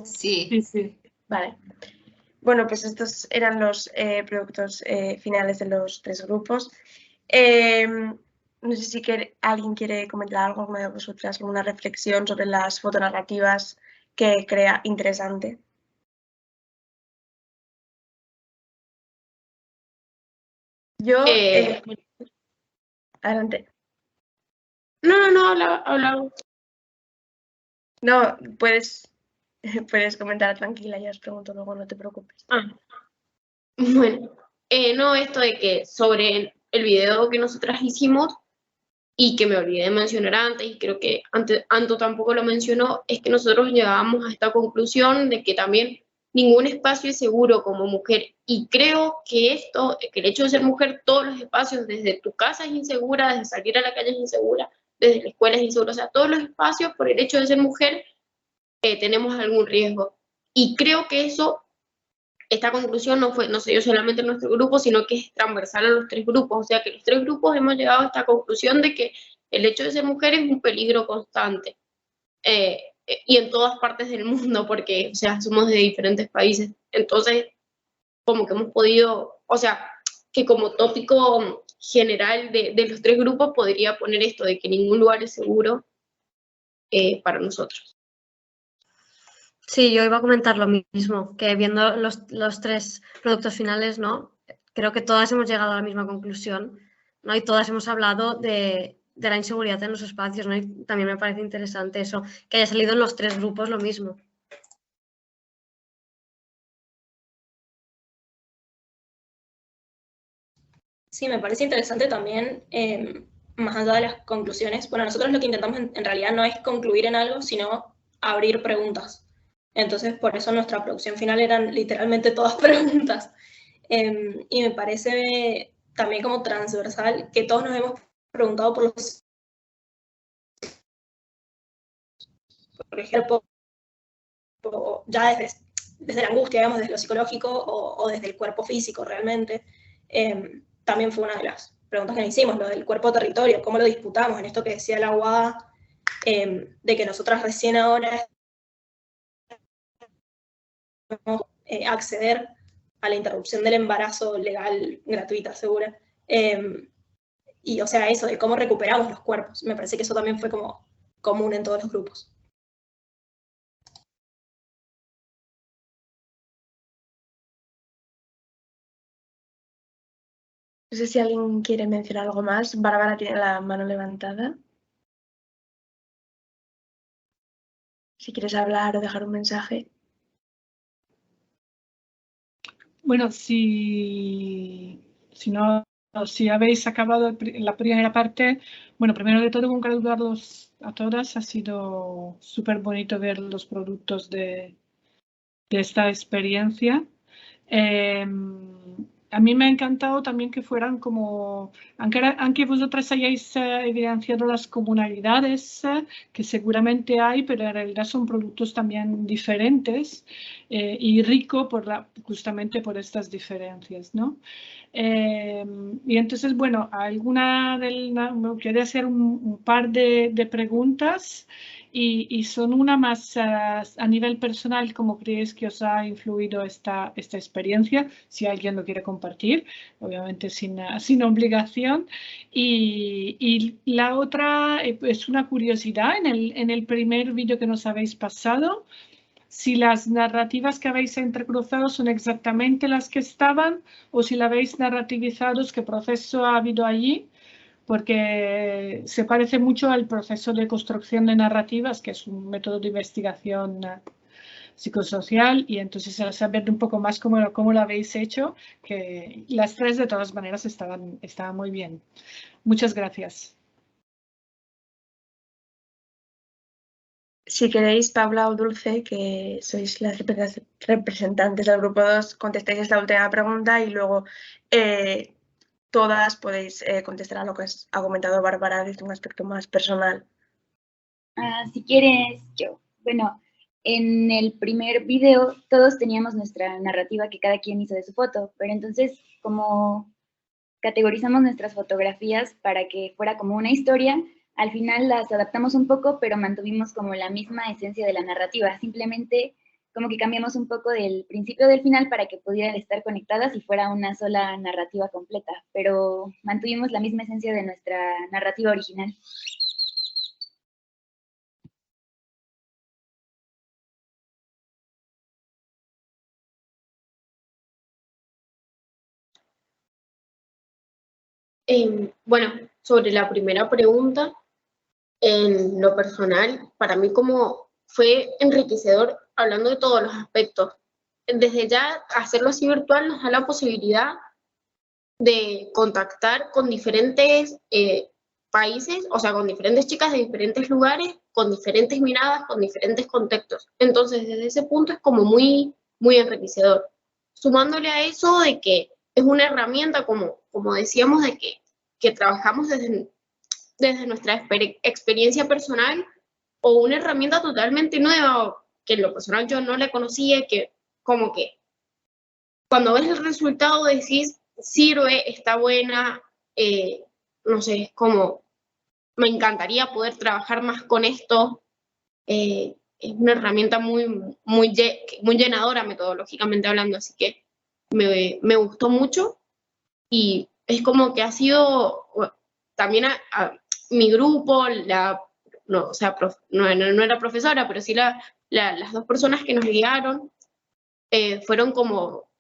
Sí. Vale. Bueno, pues estos eran los productos finales de los 3 grupos. No sé si alguien quiere comentar algo, alguna de vosotras, alguna reflexión sobre las fotonarrativas que crea interesante. Yo... adelante. No, habla. No, puedes comentar tranquila, ya os pregunto luego, no te preocupes. Bueno, no, esto de que sobre el video que nosotras hicimos y que me olvidé de mencionar antes, y creo que Anto tampoco lo mencionó, es que nosotros llegábamos a esta conclusión de que también ningún espacio es seguro como mujer. Y creo que que el hecho de ser mujer, todos los espacios, desde tu casa es insegura, desde salir a la calle es insegura, desde la escuela es insegura, o sea, todos los espacios, por el hecho de ser mujer, tenemos algún riesgo. Y creo que esta conclusión no se dio solamente en nuestro grupo, sino que es transversal a los 3 grupos. O sea que los 3 grupos hemos llegado a esta conclusión de que el hecho de ser mujer es un peligro constante. Y en todas partes del mundo, porque, o sea, somos de diferentes países. Entonces, como que hemos podido, o sea, que como tópico general de los 3 grupos podría poner esto de que ningún lugar es seguro para nosotros. Sí, yo iba a comentar lo mismo, que viendo los 3 productos finales, ¿no? Creo que todas hemos llegado a la misma conclusión, ¿no? Y todas hemos hablado de la inseguridad en los espacios, ¿no? Y también me parece interesante eso, que haya salido en los 3 grupos lo mismo. Sí, me parece interesante también, más allá de las conclusiones. Bueno, nosotros lo que intentamos en realidad no es concluir en algo, sino abrir preguntas. Entonces, por eso nuestra producción final eran literalmente todas preguntas. Y me parece también como transversal que todos nos hemos preguntado por ejemplo, ya desde la angustia, digamos, desde lo psicológico o desde el cuerpo físico realmente. También fue una de las preguntas que nos hicimos, lo del cuerpo-territorio, cómo lo disputamos, en esto que decía la UADA, de que nosotras recién ahora podemos acceder a la interrupción del embarazo legal, gratuita, segura. Y, o sea, eso de cómo recuperamos los cuerpos. Me parece que eso también fue como común en todos los grupos. No sé si alguien quiere mencionar algo más. Bárbara tiene la mano levantada. Si quieres hablar o dejar un mensaje. Bueno, si habéis acabado la primera parte, bueno, primero de todo congratularlos a todas. Ha sido súper bonito ver los productos de esta experiencia. A mí me ha encantado también que fueran como, aunque vosotras hayáis evidenciado las comunalidades que seguramente hay, pero en realidad son productos también diferentes y rico justamente por estas diferencias, ¿no? Y entonces, bueno, me quería hacer un par de preguntas y son una más a nivel personal, ¿cómo creéis que os ha influido esta experiencia? Si alguien lo quiere compartir, obviamente sin obligación. Y la otra es una curiosidad, en el primer vídeo que nos habéis pasado, si las narrativas que habéis entrecruzado son exactamente las que estaban o si la habéis narrativizado, ¿qué proceso ha habido allí? Porque se parece mucho al proceso de construcción de narrativas, que es un método de investigación psicosocial, y entonces al saber un poco más cómo lo habéis hecho, que las 3 de todas maneras estaban muy bien. Muchas gracias. Si queréis, Paula o Dulce, que sois las representantes del grupo 2, contestéis esta última pregunta y luego todas podéis contestar a lo que ha comentado Bárbara desde un aspecto más personal. Si quieres, yo. Bueno, en el primer video todos teníamos nuestra narrativa que cada quien hizo de su foto, pero entonces como categorizamos nuestras fotografías para que fuera como una historia, al final las adaptamos un poco, pero mantuvimos como la misma esencia de la narrativa. Simplemente como que cambiamos un poco del principio del final para que pudieran estar conectadas y fuera una sola narrativa completa, pero mantuvimos la misma esencia de nuestra narrativa original. Bueno, sobre la primera pregunta, en lo personal, para mí como fue enriquecedor hablando de todos los aspectos. Desde ya hacerlo así virtual nos da la posibilidad de contactar con diferentes países, o sea, con diferentes chicas de diferentes lugares, con diferentes miradas, con diferentes contextos. Entonces, desde ese punto es como muy, muy enriquecedor. Sumándole a eso de que es una herramienta, como decíamos, de que trabajamos desde nuestra experiencia personal, o una herramienta totalmente nueva, que en lo personal yo no la conocía, que como que cuando ves el resultado decís, sirve, está buena, no sé, como me encantaría poder trabajar más con esto. Es una herramienta muy llenadora metodológicamente hablando, así que me gustó mucho y es como que ha sido también a mi grupo, no era profesora, pero sí las dos personas que nos guiaron fueron como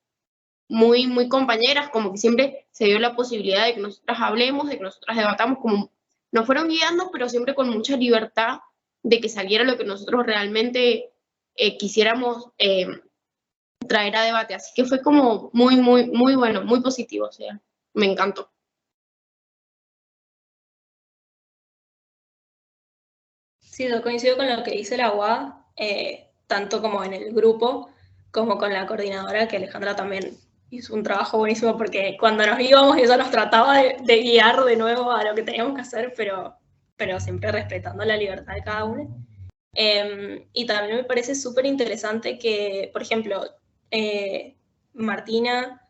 muy, muy compañeras, como que siempre se dio la posibilidad de que nosotras hablemos, de que nosotras debatamos, como nos fueron guiando, pero siempre con mucha libertad de que saliera lo que nosotros realmente quisiéramos traer a debate. Así que fue como muy, muy, muy bueno, muy positivo, o sea, me encantó. Sí, yo coincido con lo que dice la UAD, tanto como en el grupo, como con la coordinadora, que Alejandra también hizo un trabajo buenísimo, porque cuando nos íbamos ella nos trataba de guiar de nuevo a lo que teníamos que hacer, pero siempre respetando la libertad de cada uno. Y también me parece súper interesante que, por ejemplo, Martina,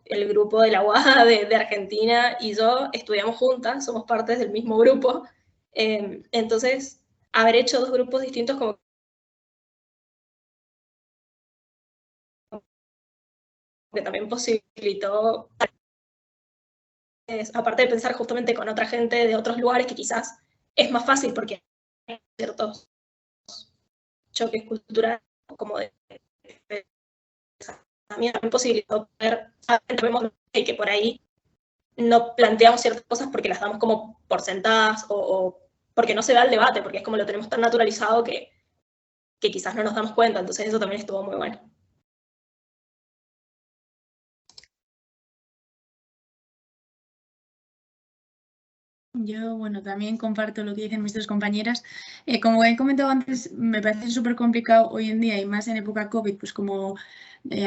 el grupo de la UAD de Argentina y yo estudiamos juntas, somos partes del mismo grupo, entonces haber hecho dos grupos distintos como que también posibilitó, aparte de pensar justamente con otra gente de otros lugares que quizás es más fácil porque hay ciertos choques culturales como de también posibilitó poder vemos que por ahí no planteamos ciertas cosas porque las damos como por sentadas o porque no se da el debate, porque es como lo tenemos tan naturalizado que quizás no nos damos cuenta, entonces eso también estuvo muy bueno. Yo, bueno, también comparto lo que dicen mis dos compañeras. Como he comentado antes, me parece súper complicado hoy en día y más en época COVID, pues como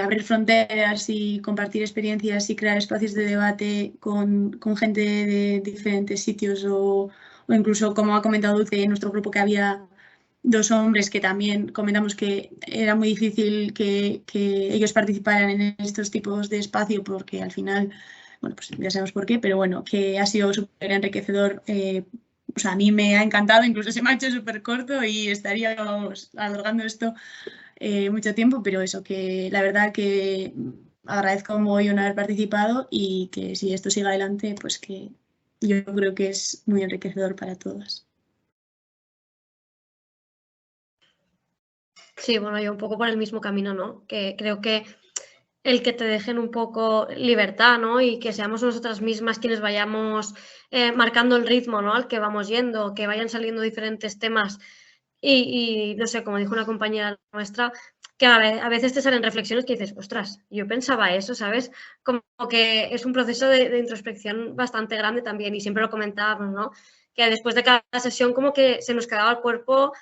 abrir fronteras y compartir experiencias y crear espacios de debate con gente de diferentes sitios o incluso, como ha comentado Dulce, en nuestro grupo que había dos hombres que también comentamos que era muy difícil que ellos participaran en estos tipos de espacio porque al final, bueno, pues ya sabemos por qué, pero bueno, que ha sido súper enriquecedor. O sea, a mí me ha encantado, incluso se me ha hecho súper corto y estaríamos alargando esto mucho tiempo, pero eso, que la verdad que agradezco un mogollón haber participado y que si esto sigue adelante, pues que yo creo que es muy enriquecedor para todas. Sí, bueno, yo un poco por el mismo camino, ¿no? Que creo que el que te dejen un poco libertad, ¿no? Y que seamos nosotras mismas quienes vayamos marcando el ritmo, ¿no? Al que vamos yendo, que vayan saliendo diferentes temas y no sé, como dijo una compañera nuestra, que a veces te salen reflexiones que dices, ostras, yo pensaba eso, ¿sabes? Como que es un proceso de introspección bastante grande también y siempre lo comentábamos, ¿no? Que después de cada sesión como que se nos quedaba el cuerpo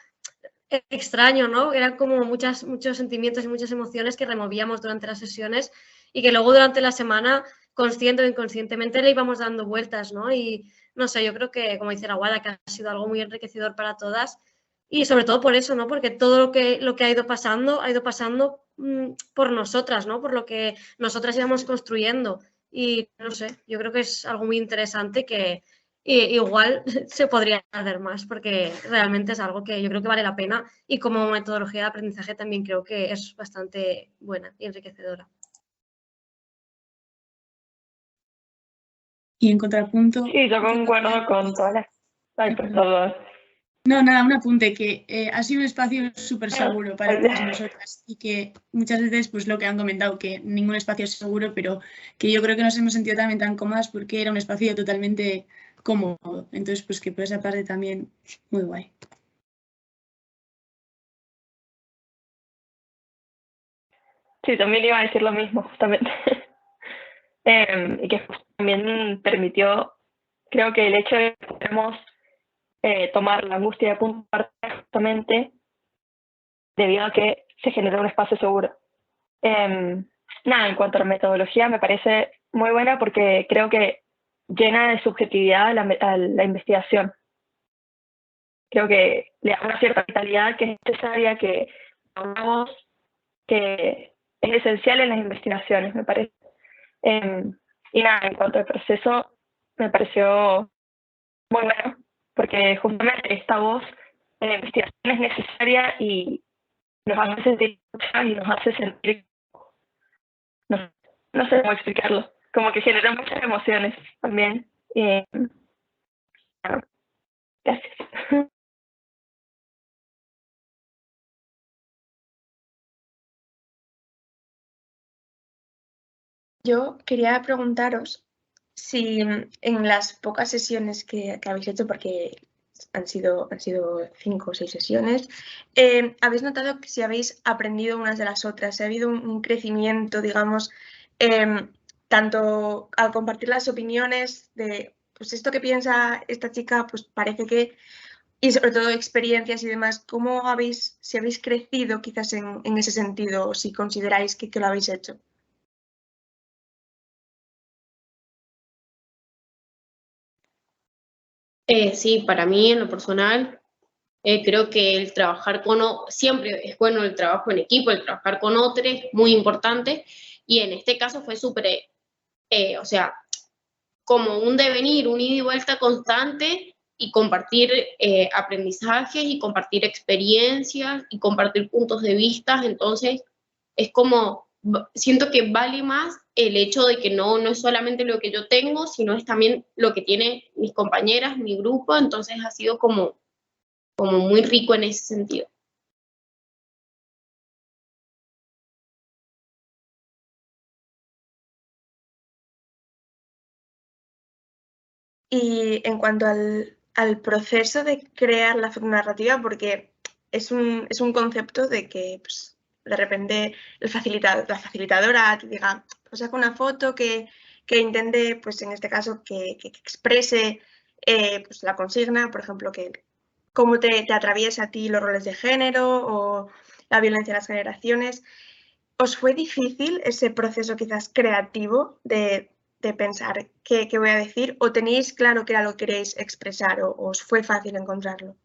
extraño, ¿no? Eran como muchos sentimientos y muchas emociones que removíamos durante las sesiones y que luego durante la semana, consciente o inconscientemente, le íbamos dando vueltas, ¿no? Y no sé, yo creo que, como dice la Guada, que ha sido algo muy enriquecedor para todas y sobre todo por eso, ¿no? Porque todo lo que ha ido pasando por nosotras, ¿no? Por lo que nosotras íbamos construyendo y no sé, yo creo que es algo muy interesante que igual se podría hacer más, porque realmente es algo que yo creo que vale la pena y como metodología de aprendizaje también creo que es bastante buena y enriquecedora. Y en contrapunto... Sí, yo concuerdo con todas las... Ay, pues todo. No, nada, un apunte, que ha sido un espacio súper seguro para todas nosotras y que muchas veces, pues lo que han comentado, que ningún espacio es seguro, pero que yo creo que nos hemos sentido también tan cómodas porque era un espacio totalmente cómodo. Entonces, pues que por esa parte también muy guay. Sí, también iba a decir lo mismo, justamente. Y que también permitió, creo que el hecho de que podemos tomar la angustia de punto de partida justamente debido a que se generó un espacio seguro. Nada, en cuanto a la metodología me parece muy buena porque creo que llena de subjetividad a la investigación. Creo que le da una cierta vitalidad que es necesaria, que hablamos, que es esencial en las investigaciones, me parece. Y nada, en cuanto al proceso, me pareció muy bueno, porque justamente esta voz en la investigación es necesaria y nos hace sentir escuchadas y nos hace sentir, no sé cómo explicarlo, como que genera muchas emociones también. Bueno, gracias. Yo quería preguntaros si en las pocas sesiones que habéis hecho, porque han sido 5 o 6 sesiones, habéis notado que si habéis aprendido unas de las otras, si ha habido un crecimiento, digamos, tanto al compartir las opiniones de, pues esto que piensa esta chica, pues parece que, y sobre todo experiencias y demás, si habéis crecido quizás en ese sentido o si consideráis que lo habéis hecho? Sí, para mí en lo personal, creo que el trabajar siempre es bueno el trabajo en equipo, el trabajar con otros es muy importante y en este caso fue súper, o sea, como un devenir, un ida y vuelta constante y compartir aprendizajes y compartir experiencias y compartir puntos de vista, entonces es como, siento que vale más el hecho de que no es solamente lo que yo tengo, sino es también lo que tienen mis compañeras, mi grupo, entonces ha sido como muy rico en ese sentido. Y en cuanto al proceso de crear la fotonarrativa, porque es un concepto de que pues, de repente la facilitadora te diga, pues saca una foto que intente, pues en este caso, que exprese pues, la consigna, por ejemplo, que cómo te atraviesa a ti los roles de género o la violencia en las generaciones. ¿Os fue difícil ese proceso quizás creativo de pensar qué voy a decir? ¿O teníais claro qué era lo que queréis expresar o os fue fácil encontrarlo?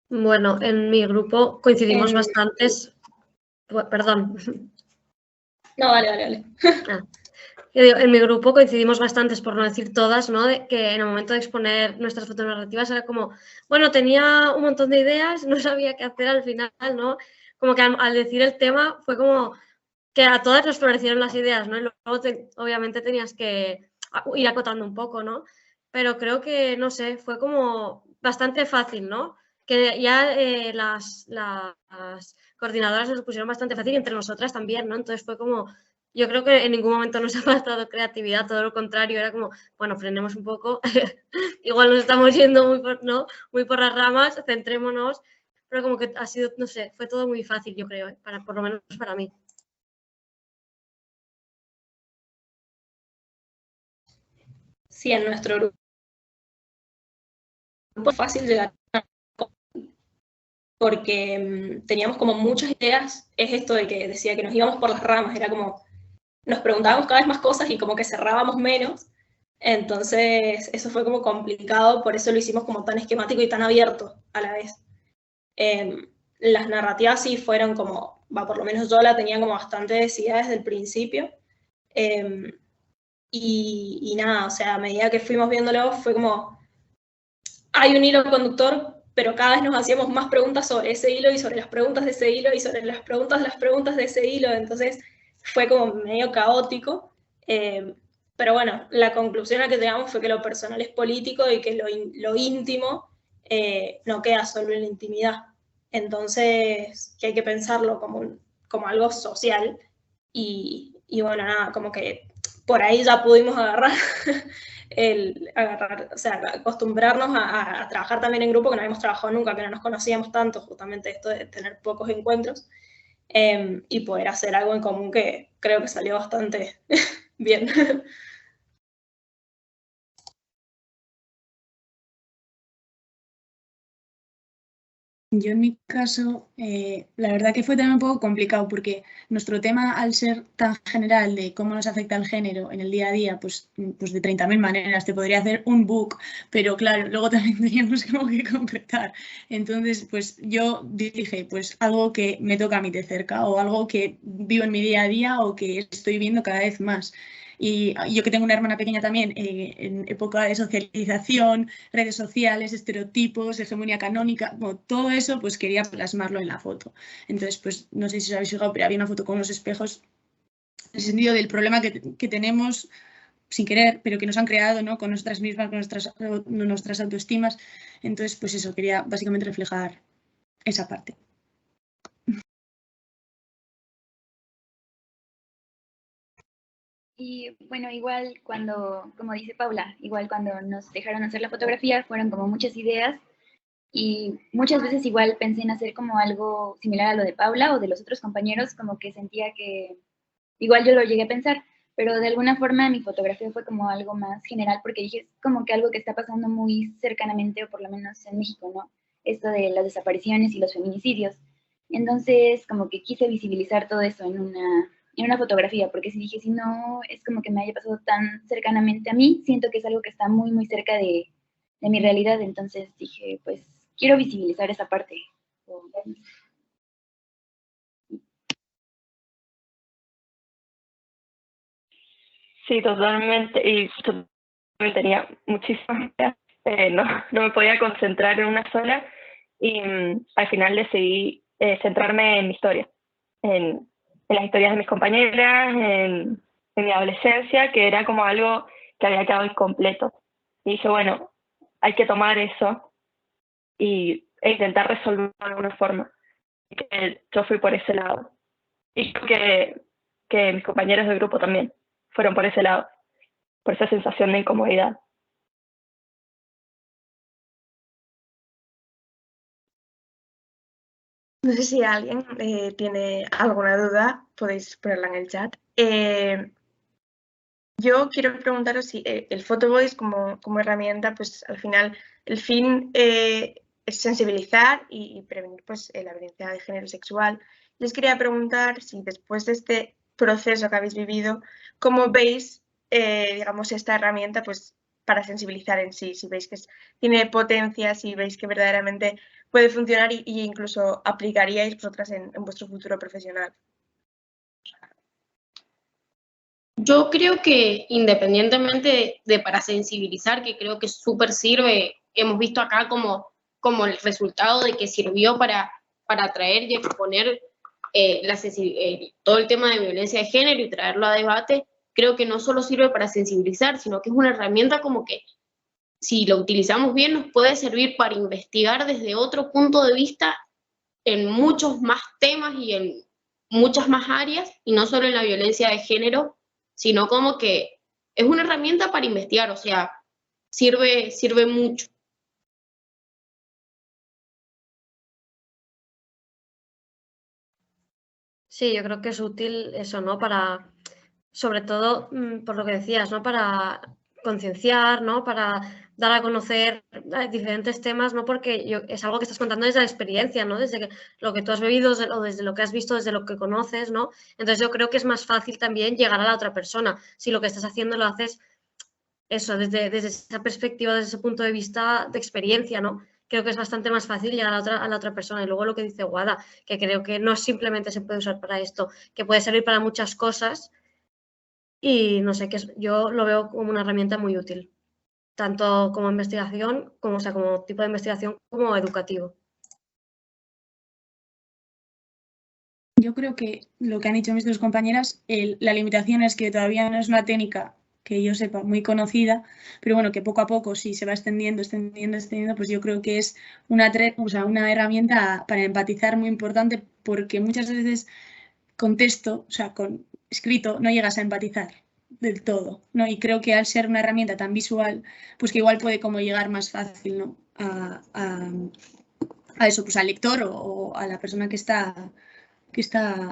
Bueno, en mi grupo coincidimos bastantes... Perdón. No, dale. Yo digo, en mi grupo coincidimos bastantes, por no decir todas, ¿no? De que en el momento de exponer nuestras fotonarrativas era como, bueno, tenía un montón de ideas, no sabía qué hacer al final, ¿no? Como que al decir el tema fue como que a todas nos florecieron las ideas, ¿no? Y luego obviamente tenías que ir acotando un poco, ¿no? Pero creo que, no sé, fue como bastante fácil, ¿no? Que ya las coordinadoras nos lo pusieron bastante fácil y entre nosotras también, ¿no? Entonces fue como, yo creo que en ningún momento nos ha faltado creatividad, todo lo contrario, era como, bueno, frenemos un poco, igual nos estamos yendo muy por las ramas, centrémonos, pero como que ha sido, no sé, fue todo muy fácil, yo creo, por lo menos para mí. Sí, en nuestro grupo fue fácil llegar porque teníamos como muchas ideas. Es esto de que decía que nos íbamos por las ramas, era como nos preguntábamos cada vez más cosas y como que cerrábamos menos. Entonces eso fue como complicado, por eso lo hicimos como tan esquemático y tan abierto a la vez. Las narrativas sí fueron como, por lo menos yo la tenía como bastante decidida desde el principio. Y nada, o sea, a medida que fuimos viéndolo fue como, hay un hilo conductor, pero cada vez nos hacíamos más preguntas sobre ese hilo y sobre las preguntas de ese hilo y sobre las preguntas de ese hilo, entonces fue como medio caótico, pero bueno, la conclusión a que llegamos fue que lo personal es político y que lo íntimo no queda solo en la intimidad, entonces que hay que pensarlo como algo social y bueno, nada, como que por ahí ya pudimos agarrar o sea, acostumbrarnos a trabajar también en grupo, que no habíamos trabajado nunca, que no nos conocíamos tanto, justamente esto de tener pocos encuentros, y poder hacer algo en común que creo que salió bastante bien. Yo en mi caso, la verdad que fue también un poco complicado porque nuestro tema, al ser tan general de cómo nos afecta el género en el día a día, pues de 30.000 maneras, te podría hacer un book, pero claro, luego también teníamos como que concretar. Entonces, pues yo dije, pues algo que me toca a mí de cerca o algo que vivo en mi día a día o que estoy viendo cada vez más. Y yo que tengo una hermana pequeña también, en época de socialización, redes sociales, estereotipos, hegemonía canónica, bueno, todo eso pues quería plasmarlo en la foto. Entonces, pues no sé si os habéis fijado, pero había una foto con los espejos, en el sentido del problema que tenemos sin querer, pero que nos han creado, ¿no? Con nosotras mismas, con nuestras autoestimas. Entonces, pues eso, quería básicamente reflejar esa parte. Y bueno, igual cuando, como dice Paula, igual cuando nos dejaron hacer la fotografía, fueron como muchas ideas y muchas veces igual pensé en hacer como algo similar a lo de Paula o de los otros compañeros, como que sentía que igual yo lo llegué a pensar, pero de alguna forma mi fotografía fue como algo más general porque dije, es como que algo que está pasando muy cercanamente, o por lo menos en México, ¿no? Esto de las desapariciones y los feminicidios. Entonces, como que quise visibilizar todo eso en una fotografía, porque si dije, si no es como que me haya pasado tan cercanamente a mí, siento que es algo que está muy, muy cerca de mi realidad, entonces dije, pues quiero visibilizar esa parte. Sí, totalmente, y tenía muchísimas ideas, no me podía concentrar en una sola, y al final decidí centrarme en mi historia, en las historias de mis compañeras, en mi adolescencia, que era como algo que había quedado incompleto. Y dije, bueno, hay que tomar eso e intentar resolverlo de alguna forma. Y que yo fui por ese lado. Y creo que mis compañeros del grupo también fueron por ese lado, por esa sensación de incomodidad. No sé si alguien tiene alguna duda, podéis ponerla en el chat. Yo quiero preguntaros si el Photo Voice como herramienta, pues al final el fin es sensibilizar y prevenir pues, la violencia de género sexual. Les quería preguntar si después de este proceso que habéis vivido, ¿cómo veis, digamos, esta herramienta pues, para sensibilizar en sí? Si veis que tiene potencia, si veis que verdaderamente puede funcionar y incluso aplicaríais vosotras en vuestro futuro profesional. Yo creo que independientemente de para sensibilizar, que creo que súper sirve, hemos visto acá como el resultado de que sirvió para atraer y exponer todo el tema de violencia de género y traerlo a debate, creo que no solo sirve para sensibilizar, sino que es una herramienta como que si lo utilizamos bien nos puede servir para investigar desde otro punto de vista en muchos más temas y en muchas más áreas, y no solo en la violencia de género, sino como que es una herramienta para investigar, o sea, sirve mucho. Sí, yo creo que es útil eso, ¿no? Para, sobre todo, por lo que decías, ¿no? Para concienciar, ¿no? Para dar a conocer diferentes temas, ¿no? Porque es algo que estás contando desde la experiencia, ¿no? Desde lo que tú has vivido o desde lo que has visto, desde lo que conoces, ¿no? Entonces yo creo que es más fácil también llegar a la otra persona. Si lo que estás haciendo lo haces, eso, desde esa perspectiva, desde ese punto de vista de experiencia, ¿no? Creo que es bastante más fácil llegar a la otra persona. Y luego lo que dice Guada, que creo que no simplemente se puede usar para esto, que puede servir para muchas cosas, y no sé, yo lo veo como una herramienta muy útil, tanto como investigación, como, o sea, como tipo de investigación, como educativo. Yo creo que lo que han dicho mis dos compañeras, la limitación es que todavía no es una técnica que yo sepa muy conocida, pero bueno, que poco a poco, si se va extendiendo, pues yo creo que es una herramienta para empatizar muy importante, porque muchas veces con texto, o sea, con escrito, no llegas a empatizar del todo, ¿no? Y creo que al ser una herramienta tan visual, pues que igual puede como llegar más fácil, ¿no? A eso, pues al lector o a la persona que está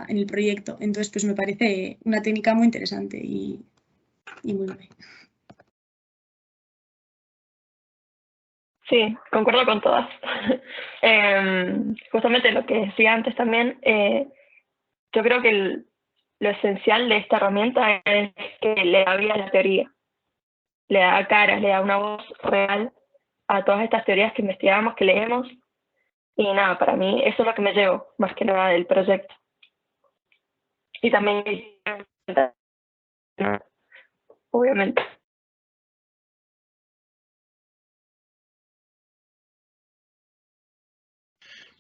en el proyecto. Entonces, pues me parece una técnica muy interesante y muy guay. Sí, concuerdo con todas. Justamente lo que decía antes también, yo creo que lo esencial de esta herramienta es que le da vida a la teoría, le da caras, le da una voz real a todas estas teorías que investigamos, que leemos. Y nada, para mí eso es lo que me llevo, más que nada del proyecto. Y también, obviamente.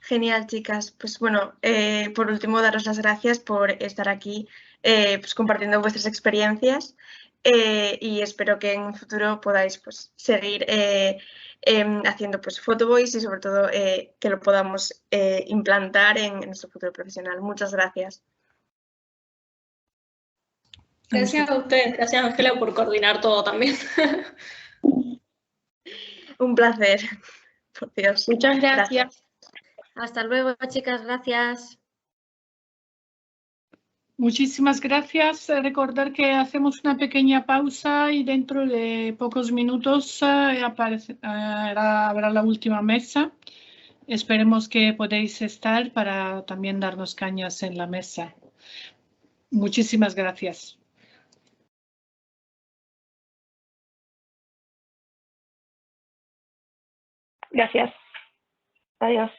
Genial, chicas. Pues bueno, por último, daros las gracias por estar aquí pues compartiendo vuestras experiencias y espero que en un futuro podáis pues, seguir haciendo pues, Photovoice y sobre todo que lo podamos implantar en nuestro futuro profesional. Muchas gracias. Gracias a ustedes, gracias Ángela por coordinar todo también. Un placer, por Dios. Muchas gracias. Hasta luego, chicas, gracias. Muchísimas gracias. Recordar que hacemos una pequeña pausa y dentro de pocos minutos habrá la última mesa. Esperemos que podáis estar para también darnos cañas en la mesa. Muchísimas gracias. Gracias. Adiós.